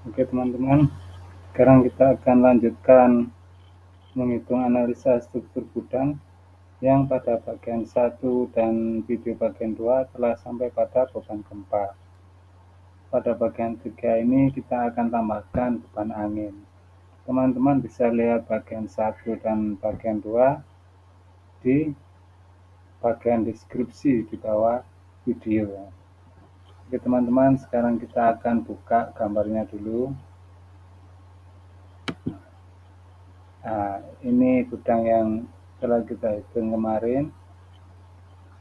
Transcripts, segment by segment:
Oke teman-teman, sekarang kita akan lanjutkan menghitung analisa struktur gudang yang pada bagian 1 dan video bagian 2 telah sampai pada beban gempa. Pada bagian 3 ini kita akan tambahkan beban angin. Teman-teman bisa lihat bagian 1 dan bagian 2 di bagian deskripsi di bawah video. Oke teman-teman, sekarang kita akan buka gambarnya dulu. Nah, ini gudang yang telah kita hitung kemarin.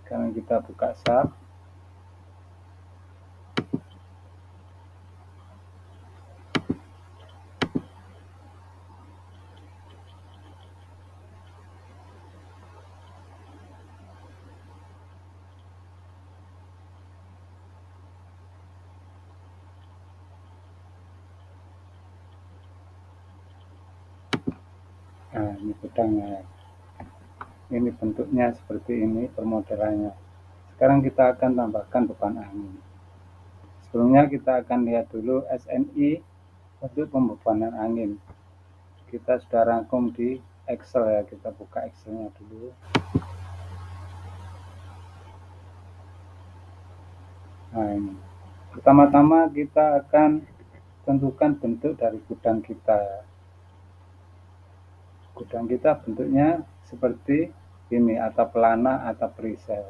Sekarang kita buka SAP. Nah, ini gudangnya. Ini bentuknya seperti ini permodelannya. Sekarang kita akan tambahkan beban angin. Sebelumnya kita akan lihat dulu SNI untuk pembebanan angin. Kita sudah rangkum di Excel ya, kita buka Excelnya dulu. Nah ini, pertama-tama kita akan tentukan bentuk dari gudang kita. Gudang kita bentuknya seperti ini, atap pelana, atap perisai.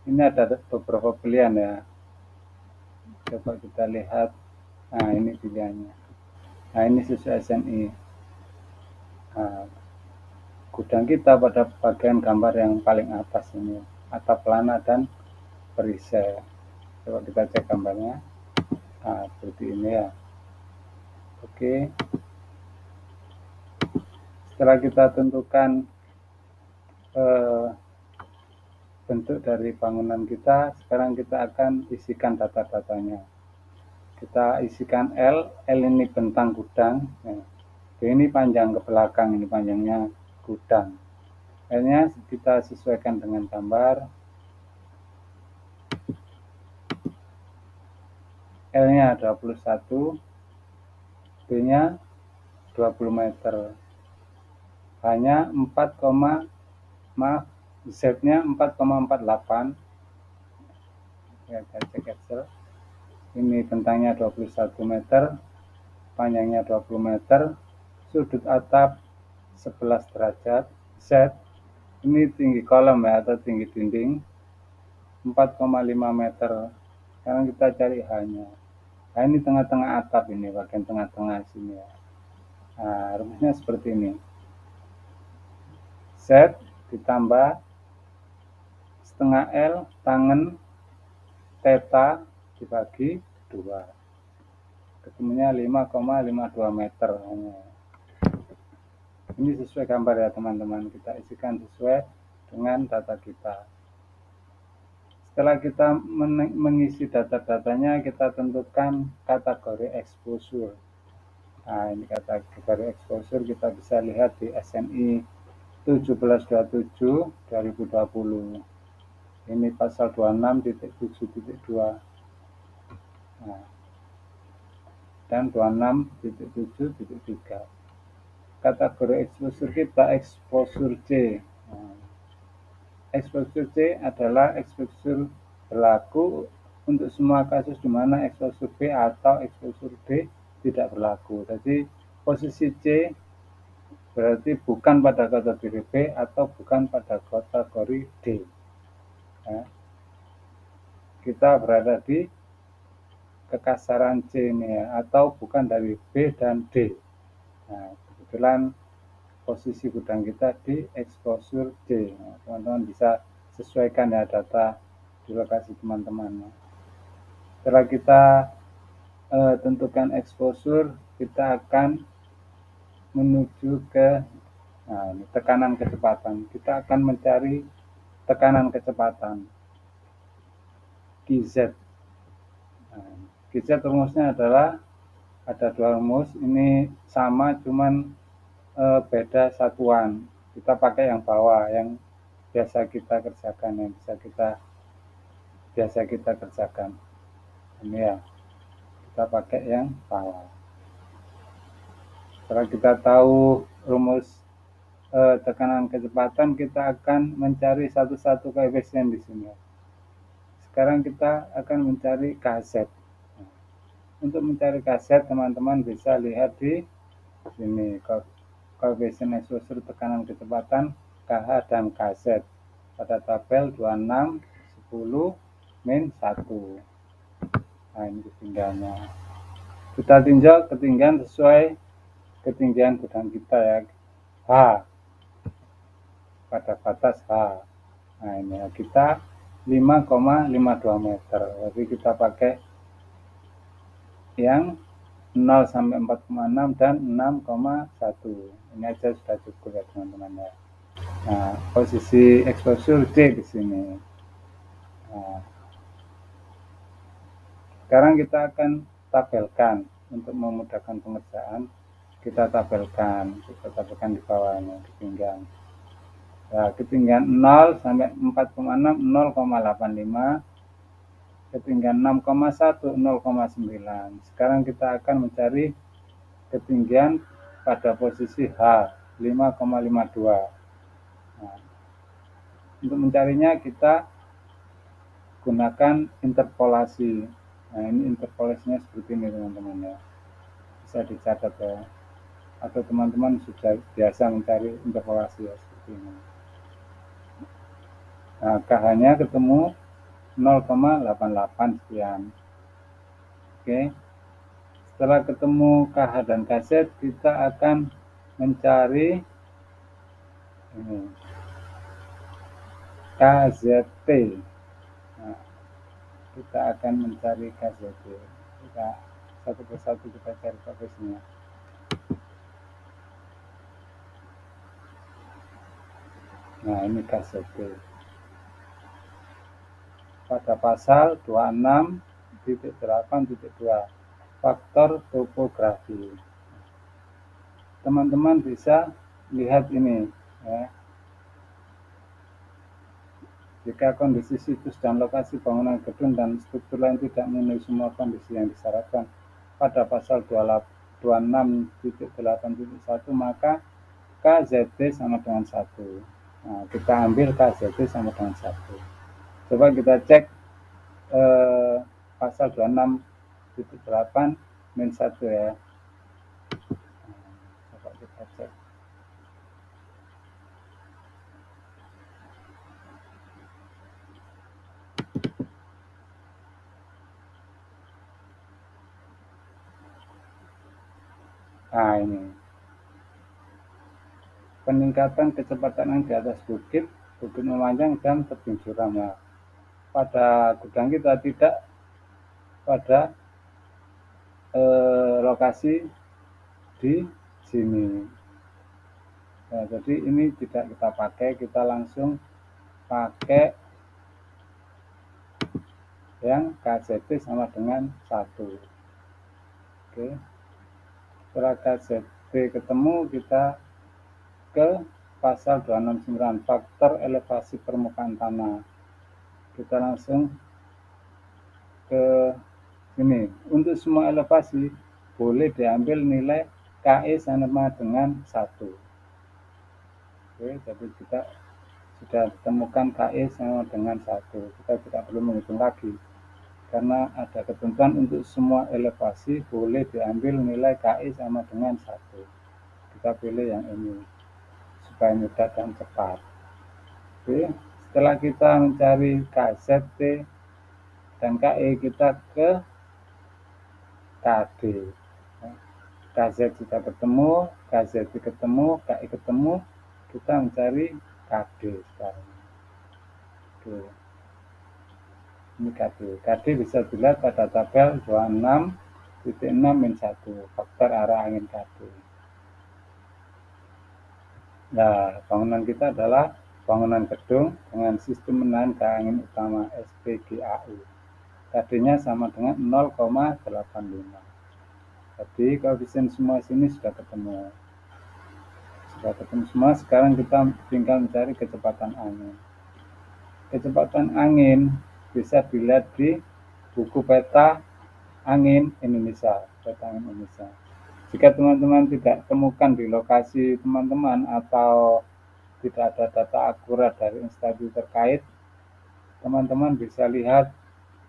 Ini ada beberapa pilihan ya. Coba kita lihat. Nah ini pilihannya. Nah ini sesuai SNI. Nah, gudang kita pada bagian gambar yang paling atas ini, atap pelana dan perisai. Coba kita cek gambarnya. Nah seperti ini ya. Oke. Setelah kita tentukan bentuk dari bangunan kita, sekarang kita akan isikan data-datanya. Kita isikan L ini bentang gudang, ini panjang ke belakang, ini panjangnya gudang. L-nya kita sesuaikan dengan gambar. L-nya 21, B-nya 20 meter. Hanya 4, Z-nya 4,48. Ya, kita cek Excel. Ini bentangnya 21 meter, panjangnya 20 meter, sudut atap 11 derajat. Z ini tinggi kolom ya, atau tinggi dinding 4,5 meter. Sekarang kita cari H-nya. Nah ini tengah-tengah atap, ini bagian tengah-tengah sini ya. Nah rumusnya seperti ini. Z ditambah setengah L tangen theta dibagi 2. Ketemunya 5,52 meter. Ini sesuai gambar ya teman-teman. Kita isikan sesuai dengan data kita. Setelah kita mengisi data-datanya, kita tentukan kategori exposure. Nah, ini kategori exposure kita bisa lihat di SNI 1727 2020. Ini pasal 26.7.2. Nah, dan 26.7.3. Kategori exposure kita exposure C. Nah, exposure C adalah exposure berlaku untuk semua kasus di mana exposure B atau exposure D tidak berlaku. Jadi posisi C berarti bukan pada kategori B atau bukan pada kategori D. Nah, kita berada di kekasaran C ini ya, atau bukan dari B dan D. Nah, kebetulan posisi gudang kita di exposure D. Nah, teman-teman bisa sesuaikan ya data di lokasi teman-teman. Setelah kita tentukan exposure, kita akan menuju ke ini, tekanan kecepatan. Kita akan mencari tekanan kecepatan QZ. Nah, QZ rumusnya adalah ada 2 rumus, ini sama cuman beda satuan. Kita pakai yang bawah, yang biasa kita kerjakan, yang biasa kita kerjakan. Ini ya, kita pakai yang bawah. Setelah kita tahu rumus tekanan kecepatan, kita akan mencari satu-satu koefisien di sini. Sekarang kita akan mencari KZ. Untuk mencari KZ, teman-teman bisa lihat di sini koefisien eksposur tekanan kecepatan KH dan KZ pada tabel 26, 10, min 1. Nah, ini ketinggiannya. Kita tinjau ketinggian sesuai ketinggian gudang kita ya. H pada batas H. Nah, ini kita 5,52 meter. Jadi kita pakai yang 0 sampai 4,6 dan 6,1. Ini aja sudah cukup ya teman-teman ya. Nah, posisi eksposur D di sini. Nah, sekarang kita akan tabelkan untuk memudahkan pengerjaan. Kita tabelkan di bawahnya ketinggian. Nah, ketinggian 0 sampai 4,6 0,85, ketinggian 6,1 0,9. Sekarang kita akan mencari ketinggian pada posisi H 5,52. Nah, untuk mencarinya kita gunakan interpolasi. Nah, ini interpolasinya seperti ini teman-teman ya. Bisa dicatat ya. Atau teman-teman sudah biasa mencari interpolasi ya seperti ini. Nah, KH-nya ketemu 0,88 sekian. Oke. Setelah ketemu KH dan KZ, kita akan mencari ini KZT. Nah, kita akan mencari KZT. Kita satu persatu kita cari koefisiennya. Nah, ini KZT. Pada pasal 26.8.2 faktor topografi. Teman-teman bisa lihat ini ya. Jika kondisi situs dan lokasi bangunan gedung dan struktur lain tidak memenuhi semua kondisi yang disyaratkan pada pasal 26.8.1, maka KZT sama dengan 1. Nah, kita ambil KZT sama dengan 1. Coba kita cek pasal 26.8 min 1 ya. Coba kita cek. Nah, ini peningkatan kecepatan yang di atas bukit memanjang dan tebing curam. Nah, pada gudang kita tidak pada lokasi di sini. Nah, jadi ini tidak kita pakai, kita langsung pakai yang KZT sama dengan 1. Oke. Setelah KZT ketemu, kita ke pasal 269 faktor elevasi permukaan tanah. Kita langsung ke sini. Untuk semua elevasi boleh diambil nilai KE sama dengan 1. Oke, jadi kita sudah temukan KE sama dengan 1. Kita tidak perlu menghitung lagi. Karena ada ketentuan untuk semua elevasi boleh diambil nilai KE sama dengan 1. Kita pilih yang ini supaya mudah dan cepat. Oke, setelah kita mencari KZT dan KE, kita ke KD. KZ sudah ketemu, KZT ketemu, KE ketemu, kita mencari KD sekarang. Oke. Ini KD. KD bisa dilihat pada tabel 26.6 min 1, faktor arah angin KD. Nah, bangunan kita adalah bangunan gedung dengan sistem menahan gaya angin utama SPGAU. KD-nya sama dengan 0,85. Jadi koefisien semua sini sudah ketemu. Sudah ketemu semua, sekarang kita tinggal mencari kecepatan angin. Kecepatan angin bisa dilihat di buku peta angin Indonesia, peta angin Indonesia. Jika teman-teman tidak temukan di lokasi teman-teman atau tidak ada data akurat dari instansi terkait, teman-teman bisa lihat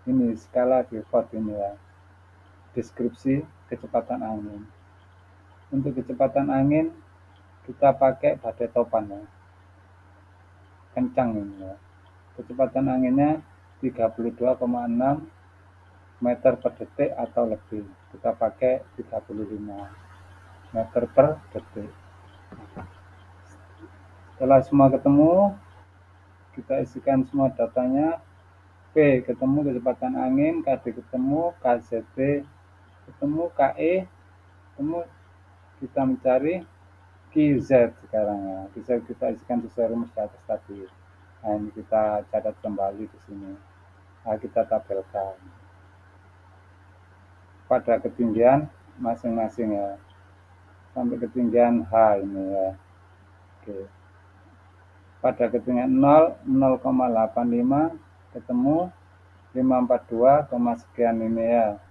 ini skala Beaufort ini ya, deskripsi kecepatan angin. Untuk kecepatan angin kita pakai badai topan ya, kencang ini ya. Kecepatan anginnya 32,6 meter per detik atau lebih. Kita pakai 35 meter per detik. Setelah semua ketemu, kita isikan semua datanya. P ketemu kecepatan angin, KD ketemu, KZT ketemu, KE ketemu, kita mencari QZ sekarang ya. Bisa kita isikan sesuai rumus di atas tadi. Nah, ini kita catat kembali di sini. Nah, kita tabelkan pada ketinggian masing-masing ya, sampai ketinggian H ini ya. Oke. Pada ketinggian 0, 0,85 ketemu 542, sekian ini ya.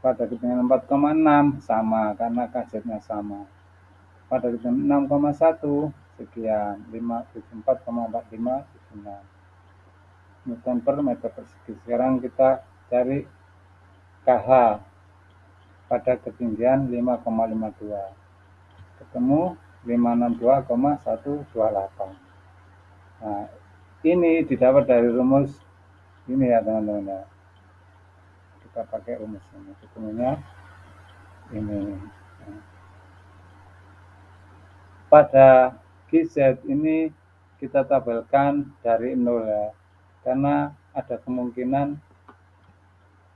Pada ketinggian 4,6 sama karena KZ-nya sama. Pada ketinggian 6,1 sekian 54,45 Newton per meter persegi. Sekarang kita cari KH pada ketinggian 5,52 ketemu 562,128. Nah, ini didapat dari rumus ini ya teman-teman ya. Kita pakai rumus ini, ketemunya ini. Pada GZ ini kita tabelkan dari 0 ya, karena ada kemungkinan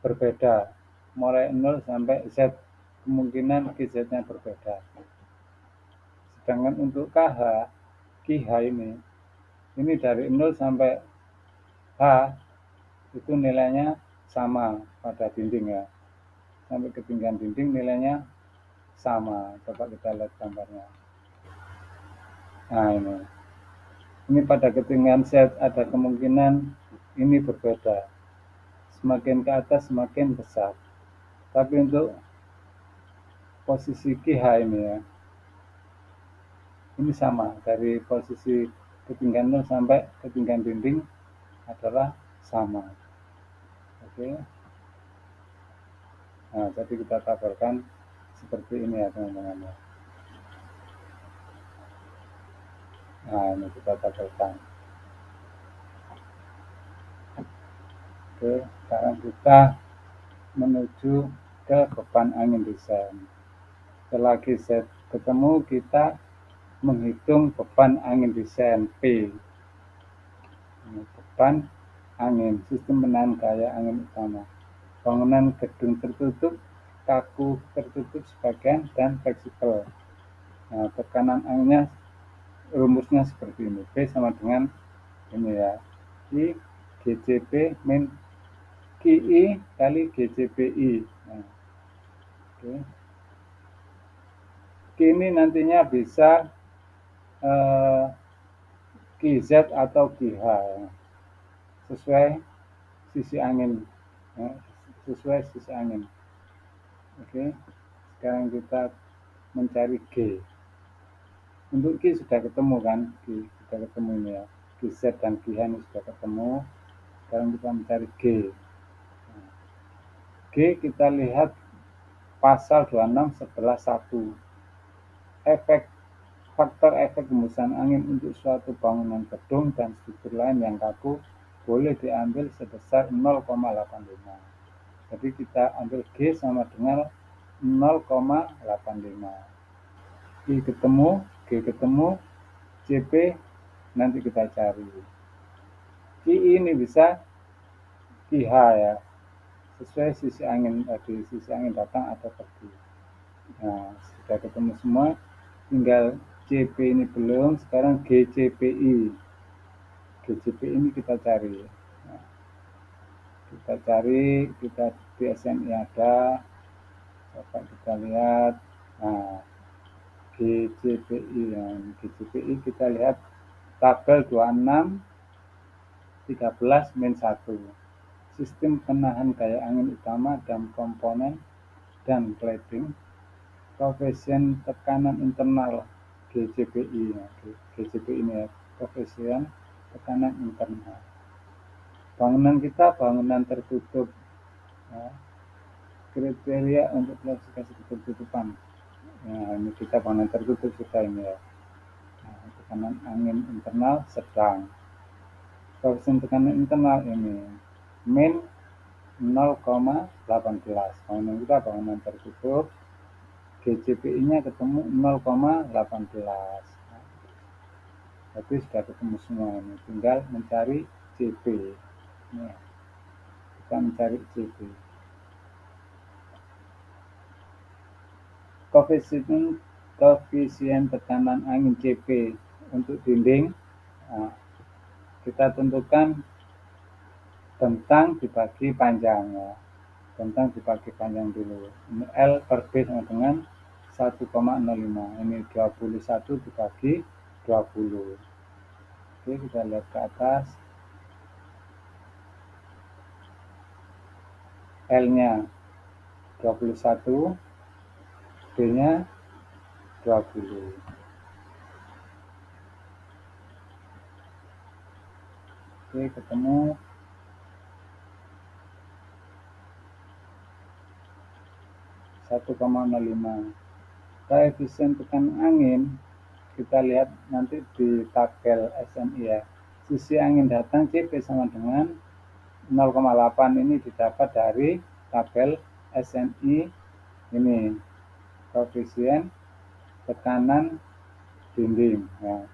berbeda. Mulai 0 sampai Z, kemungkinan GZ-nya berbeda. Sedangkan untuk KH, QH ini dari 0 sampai H, itu nilainya sama pada dinding ya. Sampai ketinggian dinding nilainya sama. Coba kita lihat gambarnya. Nah ini pada ketinggian Z ada kemungkinan ini berbeda. Semakin ke atas semakin besar. Tapi untuk posisi QH ini ya, ini sama. Dari posisi ketinggian 0 sampai ketinggian dinding adalah sama. Oke. Nah, jadi kita tabelkan seperti ini ya teman-teman. Nah, ini kita tabelkan. Oke, sekarang kita menuju ke beban angin desain. Setelah GZ ketemu, kita menghitung beban angin desain P. Ini beban angin, sistem penahan gaya angin utama. Bangunan gedung tertutup, kaku tertutup sebagian, dan fleksibel. Nah, tekanan anginnya rumusnya seperti ini. P sama dengan ini ya, I GCP min QI kali GCPI. Nah, oke. Q ini nantinya bisa QZ atau QH ya, sesuai sisi angin ya, sesuai sisi angin. Oke, sekarang kita mencari G. Untuk G sudah ketemu kan, G sudah ketemu ini ya, GZ dan GH ini sudah ketemu. Sekarang kita mencari G. Nah, G kita lihat pasal 26 sebelah 1. Faktor efek hembusan angin untuk suatu bangunan gedung dan struktur lain yang kaku boleh diambil sebesar 0,85. Jadi kita ambil G sama dengan 0,85. G ketemu, CP nanti kita cari. QI ini bisa QH ya, sesuai sisi angin tadi, sisi angin datang atau pergi. Nah, sudah ketemu semua, tinggal CP ini belum, sekarang GCPI. GCPI ini kita cari. Nah, kita cari, kita di SNI ada, coba kita lihat. Nah, GCPI ya, GCPI kita lihat tabel 26 13-1. Sistem penahan gaya angin utama dan komponen dan cladding koefisien tekanan internal GCPI. GCPI ini ya, koefisien tekanan internal. Bangunan kita bangunan tertutup. Ya. Kriteria untuk klasifikasi ketertutupan. Nah, ini kita bangunan tertutup sudah ini ya. Nah, tekanan angin internal sedang. Koefisien tekanan internal ini min 0,18. Bangunan kita bangunan tertutup. GCPI-nya ketemu 0,18. Jadi sudah ketemu semua ini. Tinggal mencari CP. Ini, kita mencari CP. Koefisien tekanan angin CP untuk dinding. Nah, kita tentukan bentang dibagi panjang ya. Bentang dibagi panjang dulu. Ini L per B sama dengan 1,05. Ini 21 dibagi 20. Oke, kita lihat ke atas. L-nya 21, B-nya 20. Oke, ketemu 1,05. Koefisien tekanan angin kita lihat nanti di tabel SNI ya. Sisi angin datang CP sama dengan 0,8. Ini didapat dari tabel SNI ini. Koefisien tekanan dinding. Nah,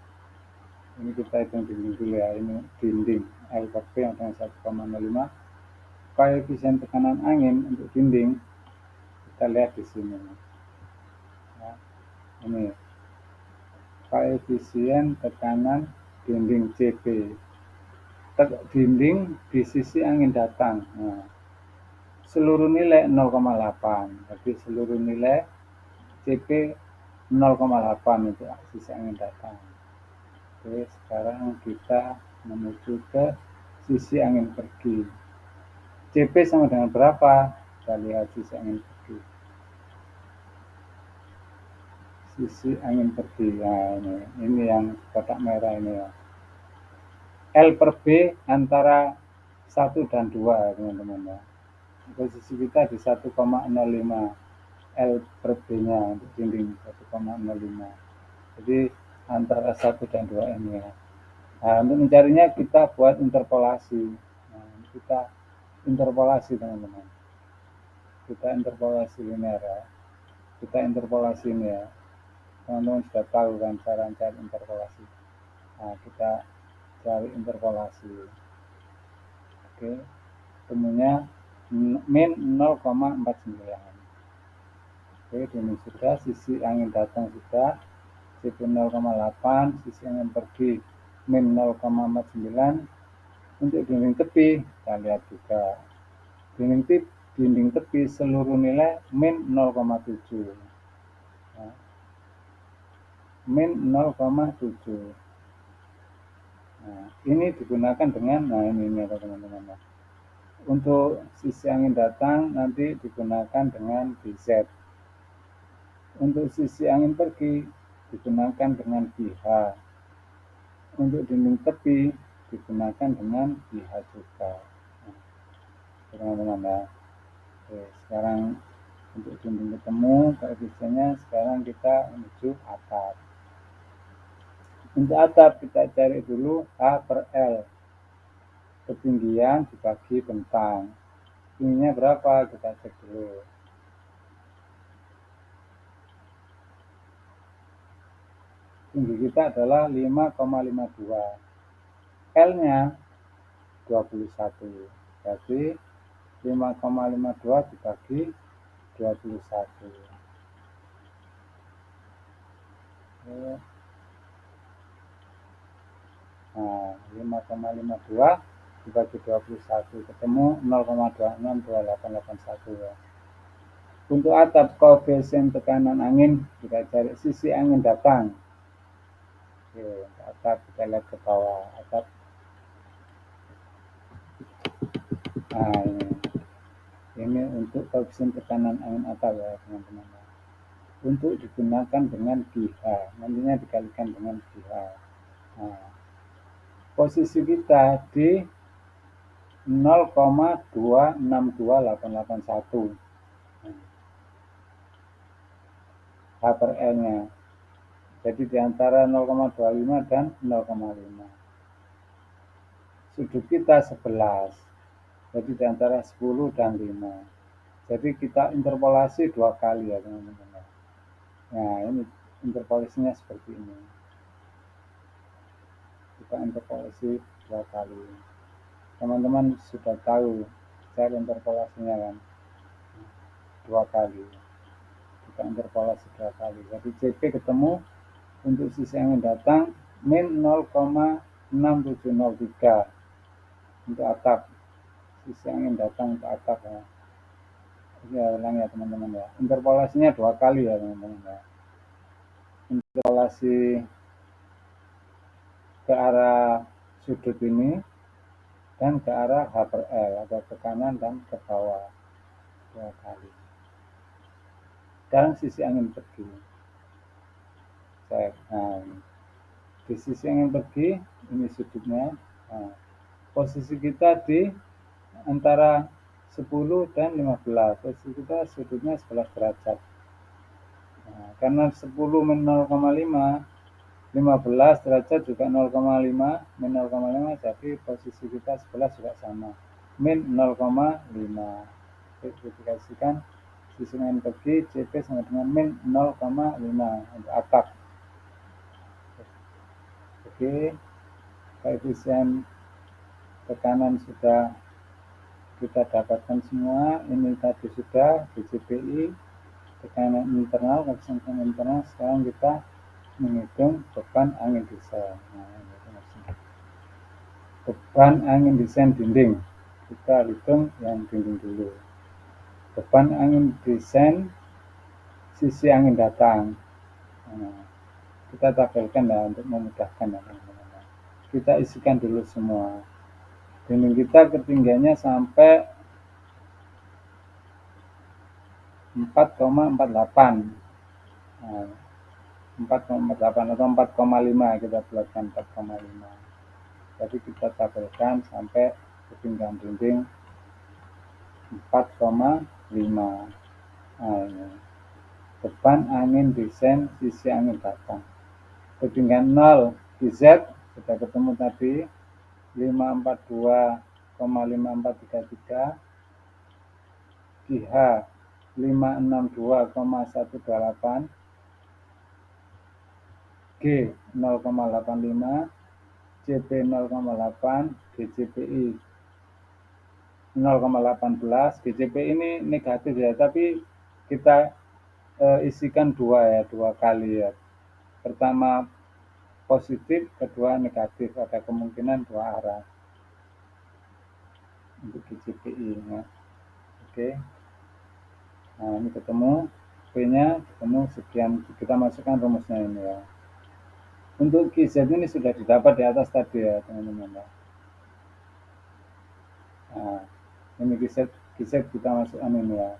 ini kita hitung dinding dulu ya. Ini dinding L per P yang dengan 1,05. Koefisien tekanan angin untuk dinding kita lihat di sini. Nah, ini koefisien tekanan dinding CP. Dinding di sisi angin datang. Nah, seluruh nilai 0,8. Jadi seluruh nilai CP 0,8 untuk sisi angin datang. Oke, sekarang kita menuju ke sisi angin pergi. CP sama dengan berapa? Kita lihat sisi angin pergi. Sisi angin pergi. Nah, ini yang kotak merah ini ya. L per B antara 1 dan 2 teman-teman ya. Posisi kita di 1,05. L per B-nya untuk dinding 1,05. Jadi antara 1 dan 2 ini ya. Nah, untuk mencarinya kita buat interpolasi. Nah, kita interpolasi teman-teman. Kita interpolasi linear ya. Kita interpolasi ini ya. Teman-teman sudah tahu kan cara mencari interpolasi. Nah, kita cari interpolasi. Oke, temunya min 0,49. Oke, ini sudah sisi angin datang sudah CP 0,8, sisi angin pergi min 0,49. Untuk dinding tepi kita lihat juga dinding tepi seluruh nilai min 0,7. Nah, min 0,7. Nah, ini digunakan dengan ini teman-teman. Untuk sisi angin datang nanti digunakan dengan BZ. Untuk sisi angin pergi digunakan dengan BH. Untuk dinding tepi digunakan dengan BH juga. Nah, teman-teman ya. Oke, sekarang untuk dinding ketemu koefisiennya, sekarang kita menuju atap. Untuk atap kita cari dulu H per L. Ketinggian dibagi bentang. Tingginya berapa? Kita cek dulu. Tinggi kita adalah 5,52. L-nya 21. Jadi 5,52 dibagi 21. Nah, 5,52 dibagi 21 ketemu 0,262881 ya. Untuk atap koefisien tekanan angin kita cari sisi angin datang. Oke, atap kita lihat ke bawah atap. Nah, ini untuk koefisien tekanan angin atap ya teman-teman. untuk digunakan dengan GH, nantinya dikalikan dengan GH. Nah, posisi kita di 0,262881 H per L-nya. Jadi di antara 0,25 dan 0,5. Sudut kita 11. Jadi di antara 10 dan 5. Jadi kita interpolasi 2 kali ya teman-teman. Nah ini interpolasinya seperti ini. Kita interpolasi 2 kali. Teman-teman sudah tahu cara interpolasinya kan? 2 kali. Kita interpolasi 2 kali. Jadi CP ketemu untuk sisi angin datang min 0,6703 untuk atap. Sisi angin datang untuk atap ya. Ya ulang ya teman-teman ya. Interpolasinya 2 kali ya teman-teman ya. Interpolasi ke arah sudut ini dan ke arah H per L atau ke kanan dan ke bawah 2 kali. Sekarang sisi angin pergi. Nah, di sisi angin pergi ini sudutnya. Nah, posisi kita di antara 10 dan 15. Posisi kita sudutnya 11 derajat. Nah, karena 10 min 0,5, 15 derajat juga 0,5, min 0,5, jadi posisi kita 11 juga sama. Min 0,5. Dikasihkan sisi angin pergi, CP sama dengan min 0,5 untuk atap. Oke, koefisien tekanan sudah kita dapatkan semua. Ini tadi sudah DCPI, tekanan internal, koefisien tekanan internal. Sekarang kita menghitung beban angin desain. Nah, beban angin desain dinding. Kita hitung yang dinding dulu. Beban angin desain sisi angin datang. Nah, kita tabelkan ya untuk memudahkan ya teman-teman. Kita isikan dulu semua. Dinding kita ketinggiannya sampai 4,48. Nah, 4,48 atau 4,5 kita buatkan 4,5. Jadi kita tabelkan sampai ketinggian dinding 4,5. Nah, ini. Beban angin desain sisi angin datang. Ketinggian 0 GZ sudah ketemu tadi 542,5433, GH 562,128, G 0,85, CP 0,8, GCPI 0,18. GCP ini negatif ya, tapi kita isikan dua ya, 2 kali ya. Pertama positif, kedua negatif, ada kemungkinan 2 arah untuk GCPI ya. Oke. Nah ini ketemu P-nya, ketemu sekian, kita masukkan rumusnya ini ya. Untuk GZ ini sudah didapat di atas tadi ya teman-teman ya. Nah ini GZ kita masukkan ini ya,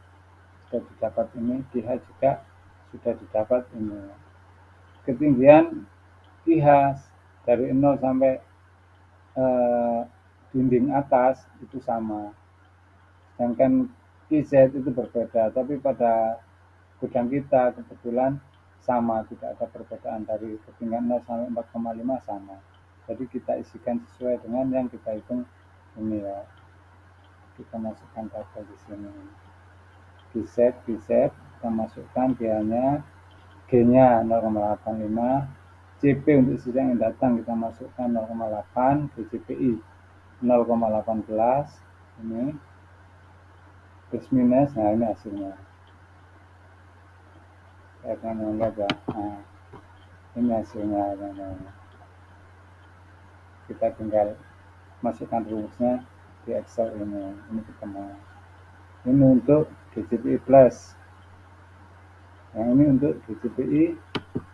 sudah didapat ini. GH juga sudah didapat ini ya. Ketinggian GH dari 0 sampai dinding atas itu sama, sedangkan GZ itu berbeda, tapi pada gudang kita kebetulan sama, tidak ada perbedaan dari ketinggian 0 sampai 4,5 sama. Jadi kita isikan sesuai dengan yang kita hitung ini ya. Kita masukkan tabel di sini. GZ kita masukkan G-nya, G-nya 0,85, CP untuk sisi yang datang kita masukkan 0,8, GCPI 0,18, ini plus minus, nah ini hasilnya. Saya akan menganggap ya, nah, ini hasilnya. Kita tinggal masukkan rumusnya di Excel ini ketemu. Ini untuk GCPI plus, yang ini untuk GCPI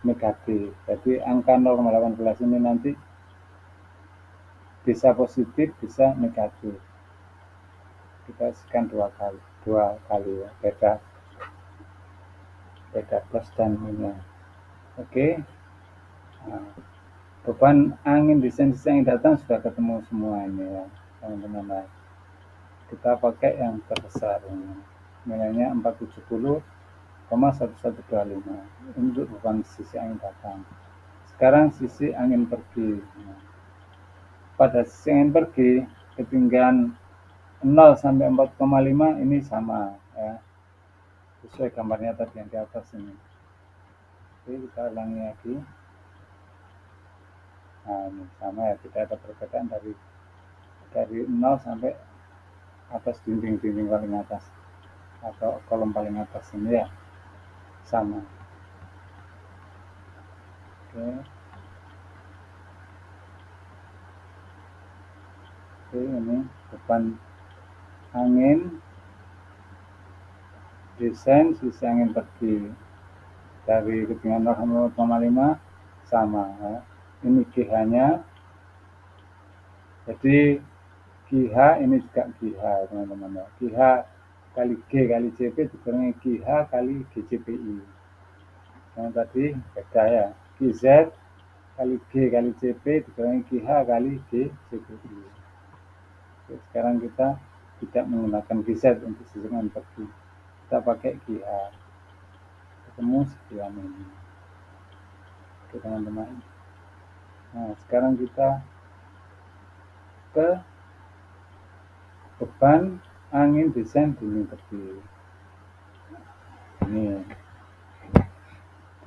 negatif. Jadi angka 0,18 ini nanti bisa positif, bisa negatif. Kita isikan dua kali ya, beda. beda plus dan minus. Oke. Nah, beban angin desain sisi angin datang sudah ketemu semua ini ya teman-teman. Kita pakai yang terbesar ini, nilainya 470,1125 untuk beban sisi angin datang. Sekarang sisi angin pergi. Pada sisi angin pergi ketinggian 0 sampai 4,5 ini sama ya, sesuai gambarnya tadi yang di atas ini. Oke, kita ulangi lagi. Nah, ini sama ya, tidak ada perbedaan dari 0 sampai atas dinding paling atas atau kolom paling atas ini ya, sama. Oke. Oke, ini beban angin desain sisi angin pergi dari ketinggian 0 sampai 4,5 sama ya. Ini GH-nya, jadi GH ini juga GH teman-teman ya. GH kali G kali CP dikurangi GH kali GCPI. Yang tadi beda ya, GZ kali G kali CP dikurangi GH kali GCPI. Oke, sekarang kita tidak menggunakan GZ untuk sisi angin pergi, kita pakai GH, ketemu sekian ini. Oke teman-teman. Nah, sekarang kita ke beban angin desain dinding tepi. Ini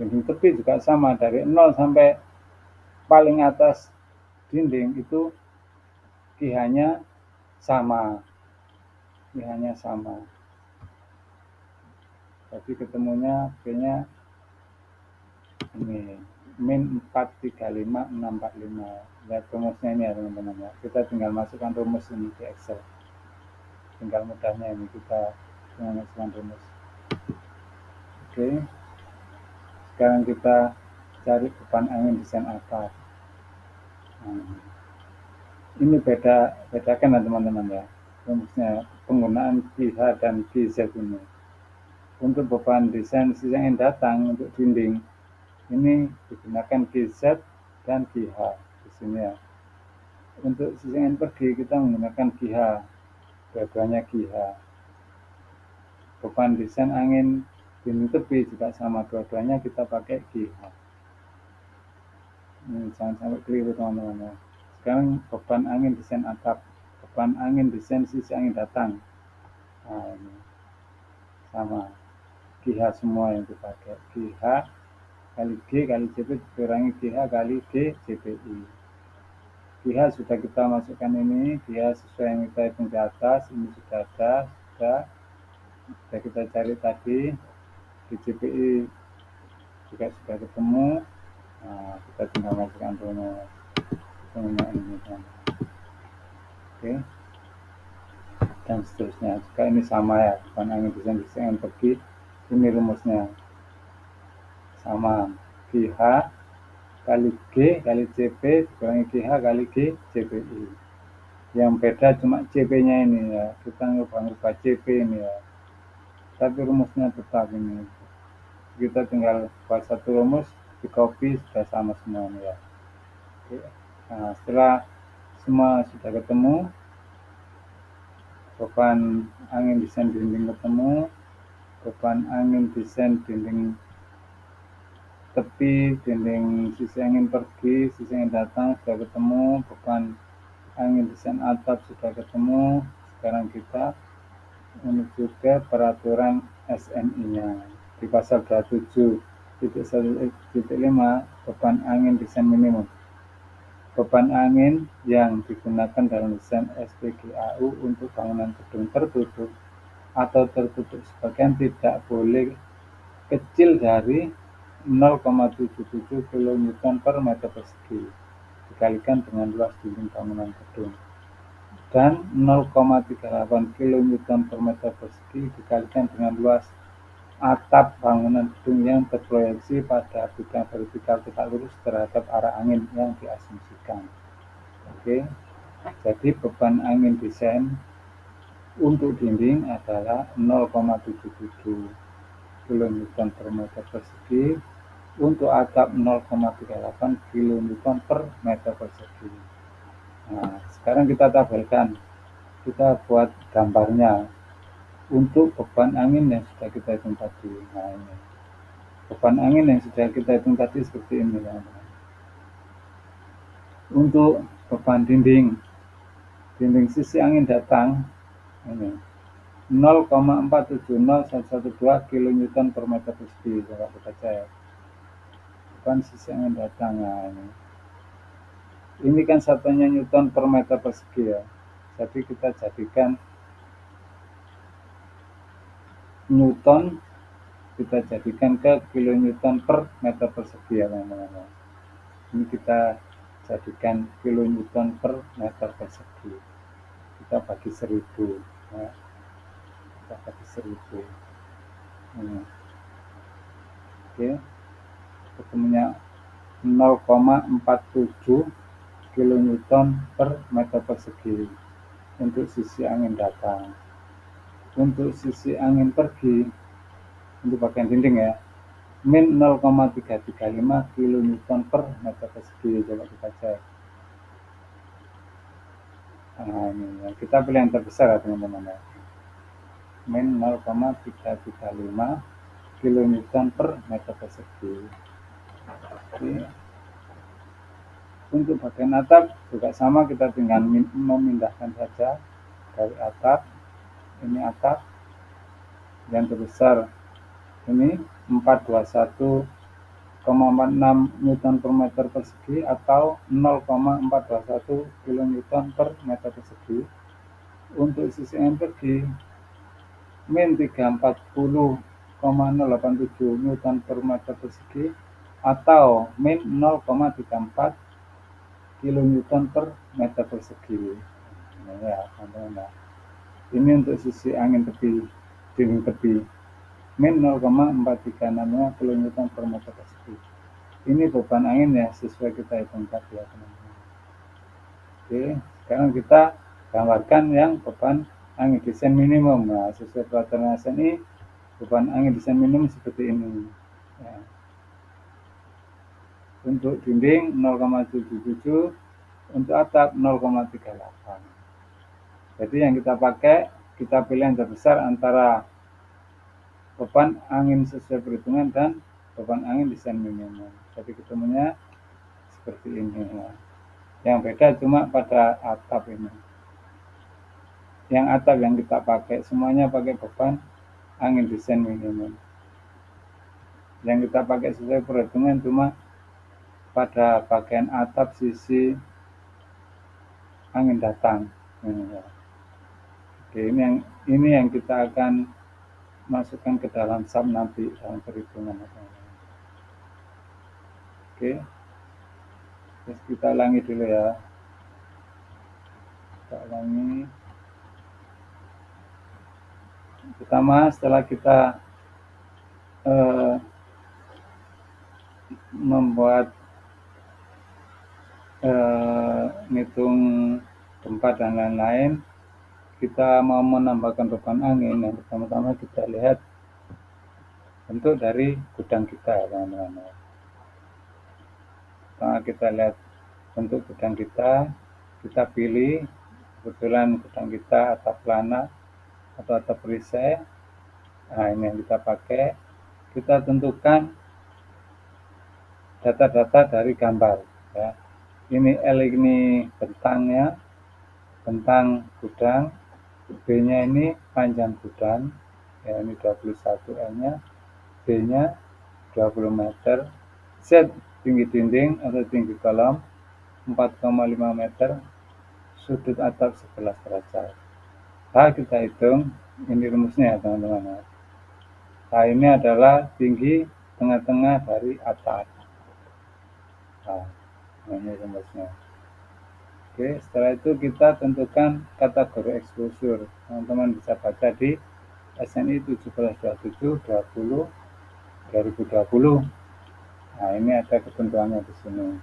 dinding tepi juga sama, dari 0 sampai paling atas dinding itu GH-nya sama. GH-nya sama. Jadi ketemunya B-nya ini min 435,645. Lihat rumusnya ini ya teman-teman ya. Kita tinggal masukkan rumus ini di Excel. Tinggal mudahnya ini kita masukkan rumus. Oke. Sekarang kita cari beban angin desain atap. Nah, ini bedakan ya teman-teman ya. Rumusnya penggunaan GH dan GZ ini. Untuk beban desain sisi angin datang untuk dinding ini digunakan GZ dan GH di sini ya. Untuk sisi angin pergi kita menggunakan GH, dua-duanya GH. Beban desain angin dinding tepi juga sama, dua-duanya kita pakai GH. Ini jangan sampai keliru teman-teman ya. Sekarang beban angin desain atap, beban angin desain sisi angin datang. Nah, ini sama, GH semua yang dipakai, GH kali G kali CP dikurangi GH kali G CPI. GH sudah kita masukkan ini, GH sesuai yang kita hitung di atas, ini sudah ada, sudah kita cari tadi, GCPI juga sudah ketemu. Nah, kita tinggal masukkan rumus ini kan. Oke, dan seterusnya. Jika ini sama ya, beban angin desain sisi angin pergi, ini rumusnya sama, GH kali G kali CP dikurangi GH kali G CPI. Yang beda cuma CP-nya ini ya, kita ngubah CP ini ya, tapi rumusnya tetap ini. Kita tinggal buat satu rumus, di copy, sudah sama semuanya ya. Oke. Nah, setelah semua sudah ketemu, beban angin desain dinding ketemu, beban angin desain dinding tepi, dinding sisi angin pergi, sisi angin datang sudah ketemu, beban angin desain atap sudah ketemu. Sekarang kita menuju ke peraturan SNI-nya di pasal 27.1.5, beban angin desain minimum. Beban angin yang digunakan dalam desain SPGAU untuk bangunan gedung tertutup atau tertutup sebagian tidak boleh kecil dari 0,77 kN per meter persegi dikalikan dengan luas dinding bangunan gedung, dan 0,38 kN per meter persegi dikalikan dengan luas atap bangunan gedung yang terproyeksi pada bidang vertikal tegak lurus terhadap arah angin yang diasumsikan. Oke, jadi beban angin desain untuk dinding adalah 0,77 kN per meter persegi, untuk atap 0,38 kN per meter persegi. Nah, sekarang kita tabelkan, kita buat gambarnya untuk beban angin yang sudah kita hitung tadi. Nah, ini beban angin yang sudah kita hitung tadi seperti ini, teman-teman. Untuk beban dinding sisi angin datang ini 0,470112 kN per meter persegi. Coba kita cek beban sisi angin datang. Nah, ini kan satunya Newton per meter persegi ya, jadi kita jadikan Newton, kita jadikan ke kilonewton per meter persegi ya teman-teman. Ini kita jadikan kilonewton per meter persegi, kita bagi 1000 ya. Kita bagi 1000 ini. Oke, ketemunya 0,47 kN per meter persegi untuk sisi angin datang. Untuk sisi angin pergi, untuk bagian dinding ya, min 0,335 kN per meter persegi. Coba kita cek. Nah, ini ya. Kita pilih yang terbesar ya teman-teman ya, min 0,335 kN per meter persegi. Oke. Untuk bagian atap juga sama, kita tinggal memindahkan saja dari atap. Ini atap yang terbesar ini 421,46 Newton per meter persegi atau 0,421 kN per meter persegi. Untuk sisi angin pergi min 340,087 Newton per meter persegi atau min 0,34 kN per meter persegi. Ini ya teman-teman. Ini untuk sisi angin tepi, dinding tepi, min 0,436 kN per meter persegi. Ini beban angin ya, sesuai kita hitung tadi ya teman-teman. Oke, sekarang kita gambarkan yang beban angin desain minimum. Nah, sesuai peraturan SNI, beban angin desain minimum seperti ini ya. Untuk dinding 0,77, untuk atap 0,38. Jadi yang kita pakai, kita pilih yang terbesar antara beban angin sesuai perhitungan dan beban angin desain minimum. Jadi ketemunya seperti ini ya. Yang beda cuma pada atap ini. Yang atap yang kita pakai semuanya pakai beban angin desain minimum. Yang kita pakai sesuai perhitungan cuma pada bagian atap sisi angin datang. Ini ya. Oke, ini yang kita akan masukkan ke dalam sub nanti dalam perhitungan. Oke, terus kita ulangi dulu ya. Kita ulangi. Pertama, setelah kita membuat ngitung gempa dan lain-lain, kita mau menambahkan beban angin. Yang pertama-tama kita lihat bentuk dari gudang kita, teman-teman. Nah, kita lihat bentuk gudang kita pilih. Kebetulan gudang kita atap pelana atau atap perisai. Nah, ini yang kita pakai. Kita tentukan data-data dari gambar ya. Ini L ini bentangnya, bentang gudang, B-nya ini panjang gudang, ya ini 21 L-nya, B-nya 20 meter, Z tinggi dinding atau tinggi kolom 4,5 meter, sudut atap 11 derajat. Nah, kita hitung, ini rumusnya ya teman-teman. Nah, ini adalah tinggi tengah-tengah dari atap. Nah, ini rumusnya. Oke, setelah itu kita tentukan kategori exposure. Teman-teman bisa baca di SNI 1727 20 2020. Nah, ini ada ketentuannya di sini.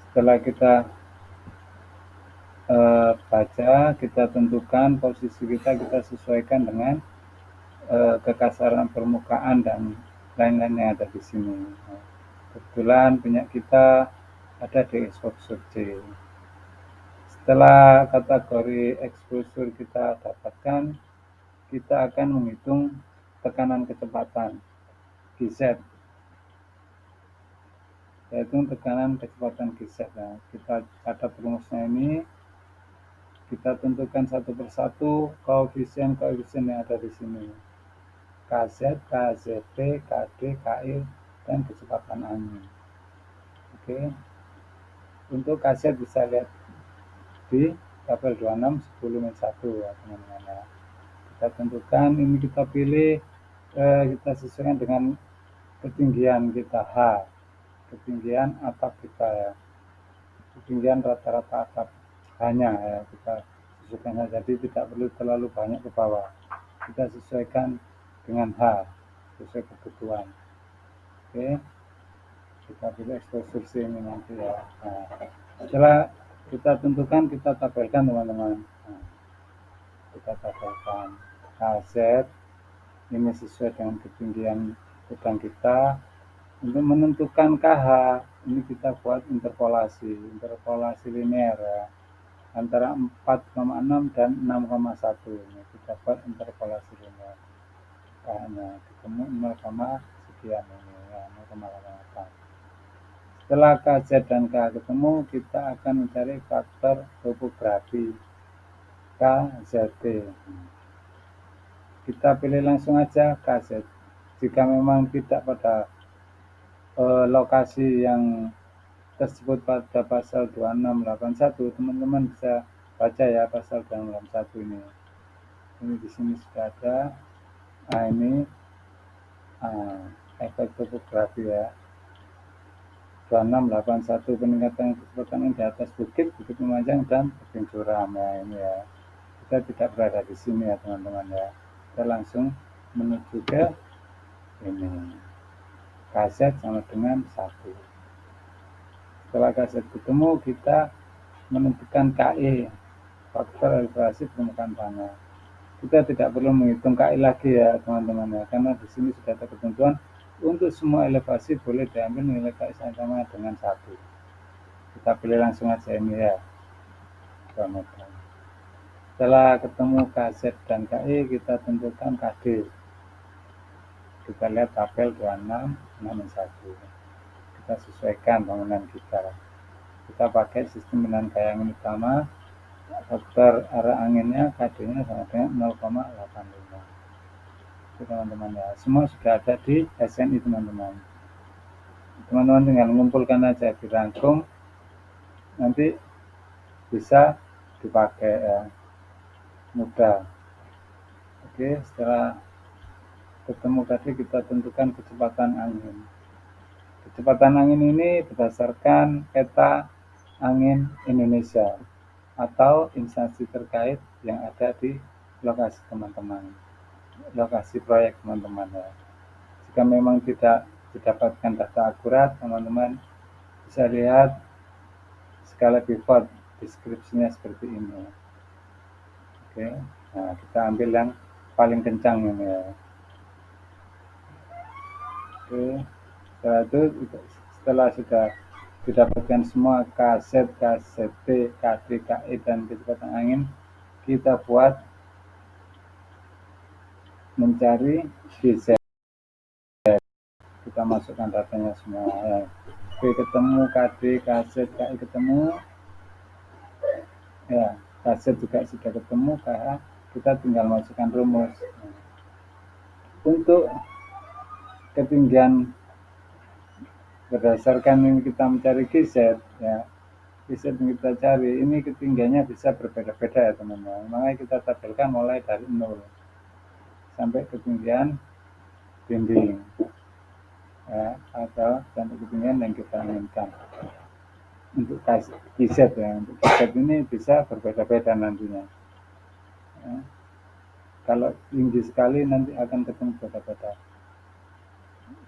Setelah kita baca, kita tentukan posisi kita sesuaikan dengan kekasaran permukaan dan lain-lain yang ada di sini. Nah, kebetulan punya kita ada di exposure C. Setelah kategori exposure kita dapatkan, kita akan menghitung tekanan kecepatan GZ, yaitu tekanan kecepatan GZ. Nah, kita catat rumusnya ini, kita tentukan satu persatu koefisien-koefisien yang ada di sini. KZ, KZT, KD, KE, dan kecepatan angin. Oke. Untuk KZ bisa lihat di tabel 26 10 1 ya teman-teman ya. Kita tentukan, ini kita pilih, kita sesuaikan dengan ketinggian kita H, ketinggian atap kita ya, ketinggian rata-rata atap hanya ya, kita sesuaikan saja, jadi tidak perlu terlalu banyak ke bawah, kita sesuaikan dengan H sesuai kebutuhan. Oke, kita pilih exposure C ini nanti ya. Nah, setelah kita tentukan, kita tabelkan teman-teman. Nah, kita tabelkan KZ ini sesuai dengan ketinggian gudang kita. Untuk menentukan KH ini kita buat interpolasi linear ya, antara 4,6 dan 6,1. Ini kita buat interpolasi linear, KH-nya ketemu 0, sekian ini ya, 0,8. Setelah KZ dan KH ketemu, kita akan mencari faktor topografi KZT. Kita pilih langsung aja KZ. Jika memang tidak pada lokasi yang tersebut pada pasal 2681, teman-teman bisa baca ya pasal 2681 ini. Ini di sini sudah ada. Nah, ini efek topografi ya. 2681 peningkatan kecepatan di atas bukit memanjang dan tebing curam ya, ini ya. Kita tidak berada di sini ya teman-teman ya. Kita langsung menuju ke ini. KZ sama dengan 1. Setelah KZ ketemu, kita menentukan KE, faktor elevasi permukaan tanah. Kita tidak perlu menghitung KE lagi ya teman-teman ya, karena di sini sudah ada ketentuan untuk semua elevasi boleh diambil nilai KE sama dengan 1. Kita pilih langsung aja ini ya. Setelah ketemu KZ dan KE, kita tentukan KD. Kita lihat tabel 2661. Kita sesuaikan bangunan kita. Kita pakai sistem dengan gaya angin utama. Faktor arah anginnya KD-nya sama dengan 0,85. Itu teman-teman ya. Semua sudah ada di SNI teman-teman. Teman-teman tinggal mengumpulkan aja, dirangkum, nanti bisa dipakai ya. Mudah. Oke, setelah ketemu tadi, kita tentukan kecepatan angin. Kecepatan angin ini berdasarkan peta angin Indonesia atau instansi terkait yang ada di lokasi teman-teman, lokasi proyek teman-teman ya. Jika memang tidak didapatkan data akurat, teman-teman bisa lihat skala Beaufort, deskripsinya seperti ini. Oke, nah kita ambil yang paling kencang ini ya. Oke, setelah sudah didapatkan semua KZ, KZT, KD, KE, dan kecepatan angin, kita buat mencari GZ. Kita masukkan datanya semua ya. Oke, ketemu KD, KZ, KE ketemu ya, KZ juga sudah ketemu, KH kita tinggal masukkan rumus. Untuk ketinggian berdasarkan ini kita mencari GZ ya, GZ yang kita cari ini ketinggiannya bisa berbeda-beda ya teman-teman. Makanya kita tabelkan mulai dari 0 sampai ketinggian dinding ya, atau sampai ketinggian yang kita inginkan. Untuk GZ ya, untuk GZ ini bisa berbeda-beda nantinya ya. Kalau tinggi sekali nanti akan ketemu beda-beda.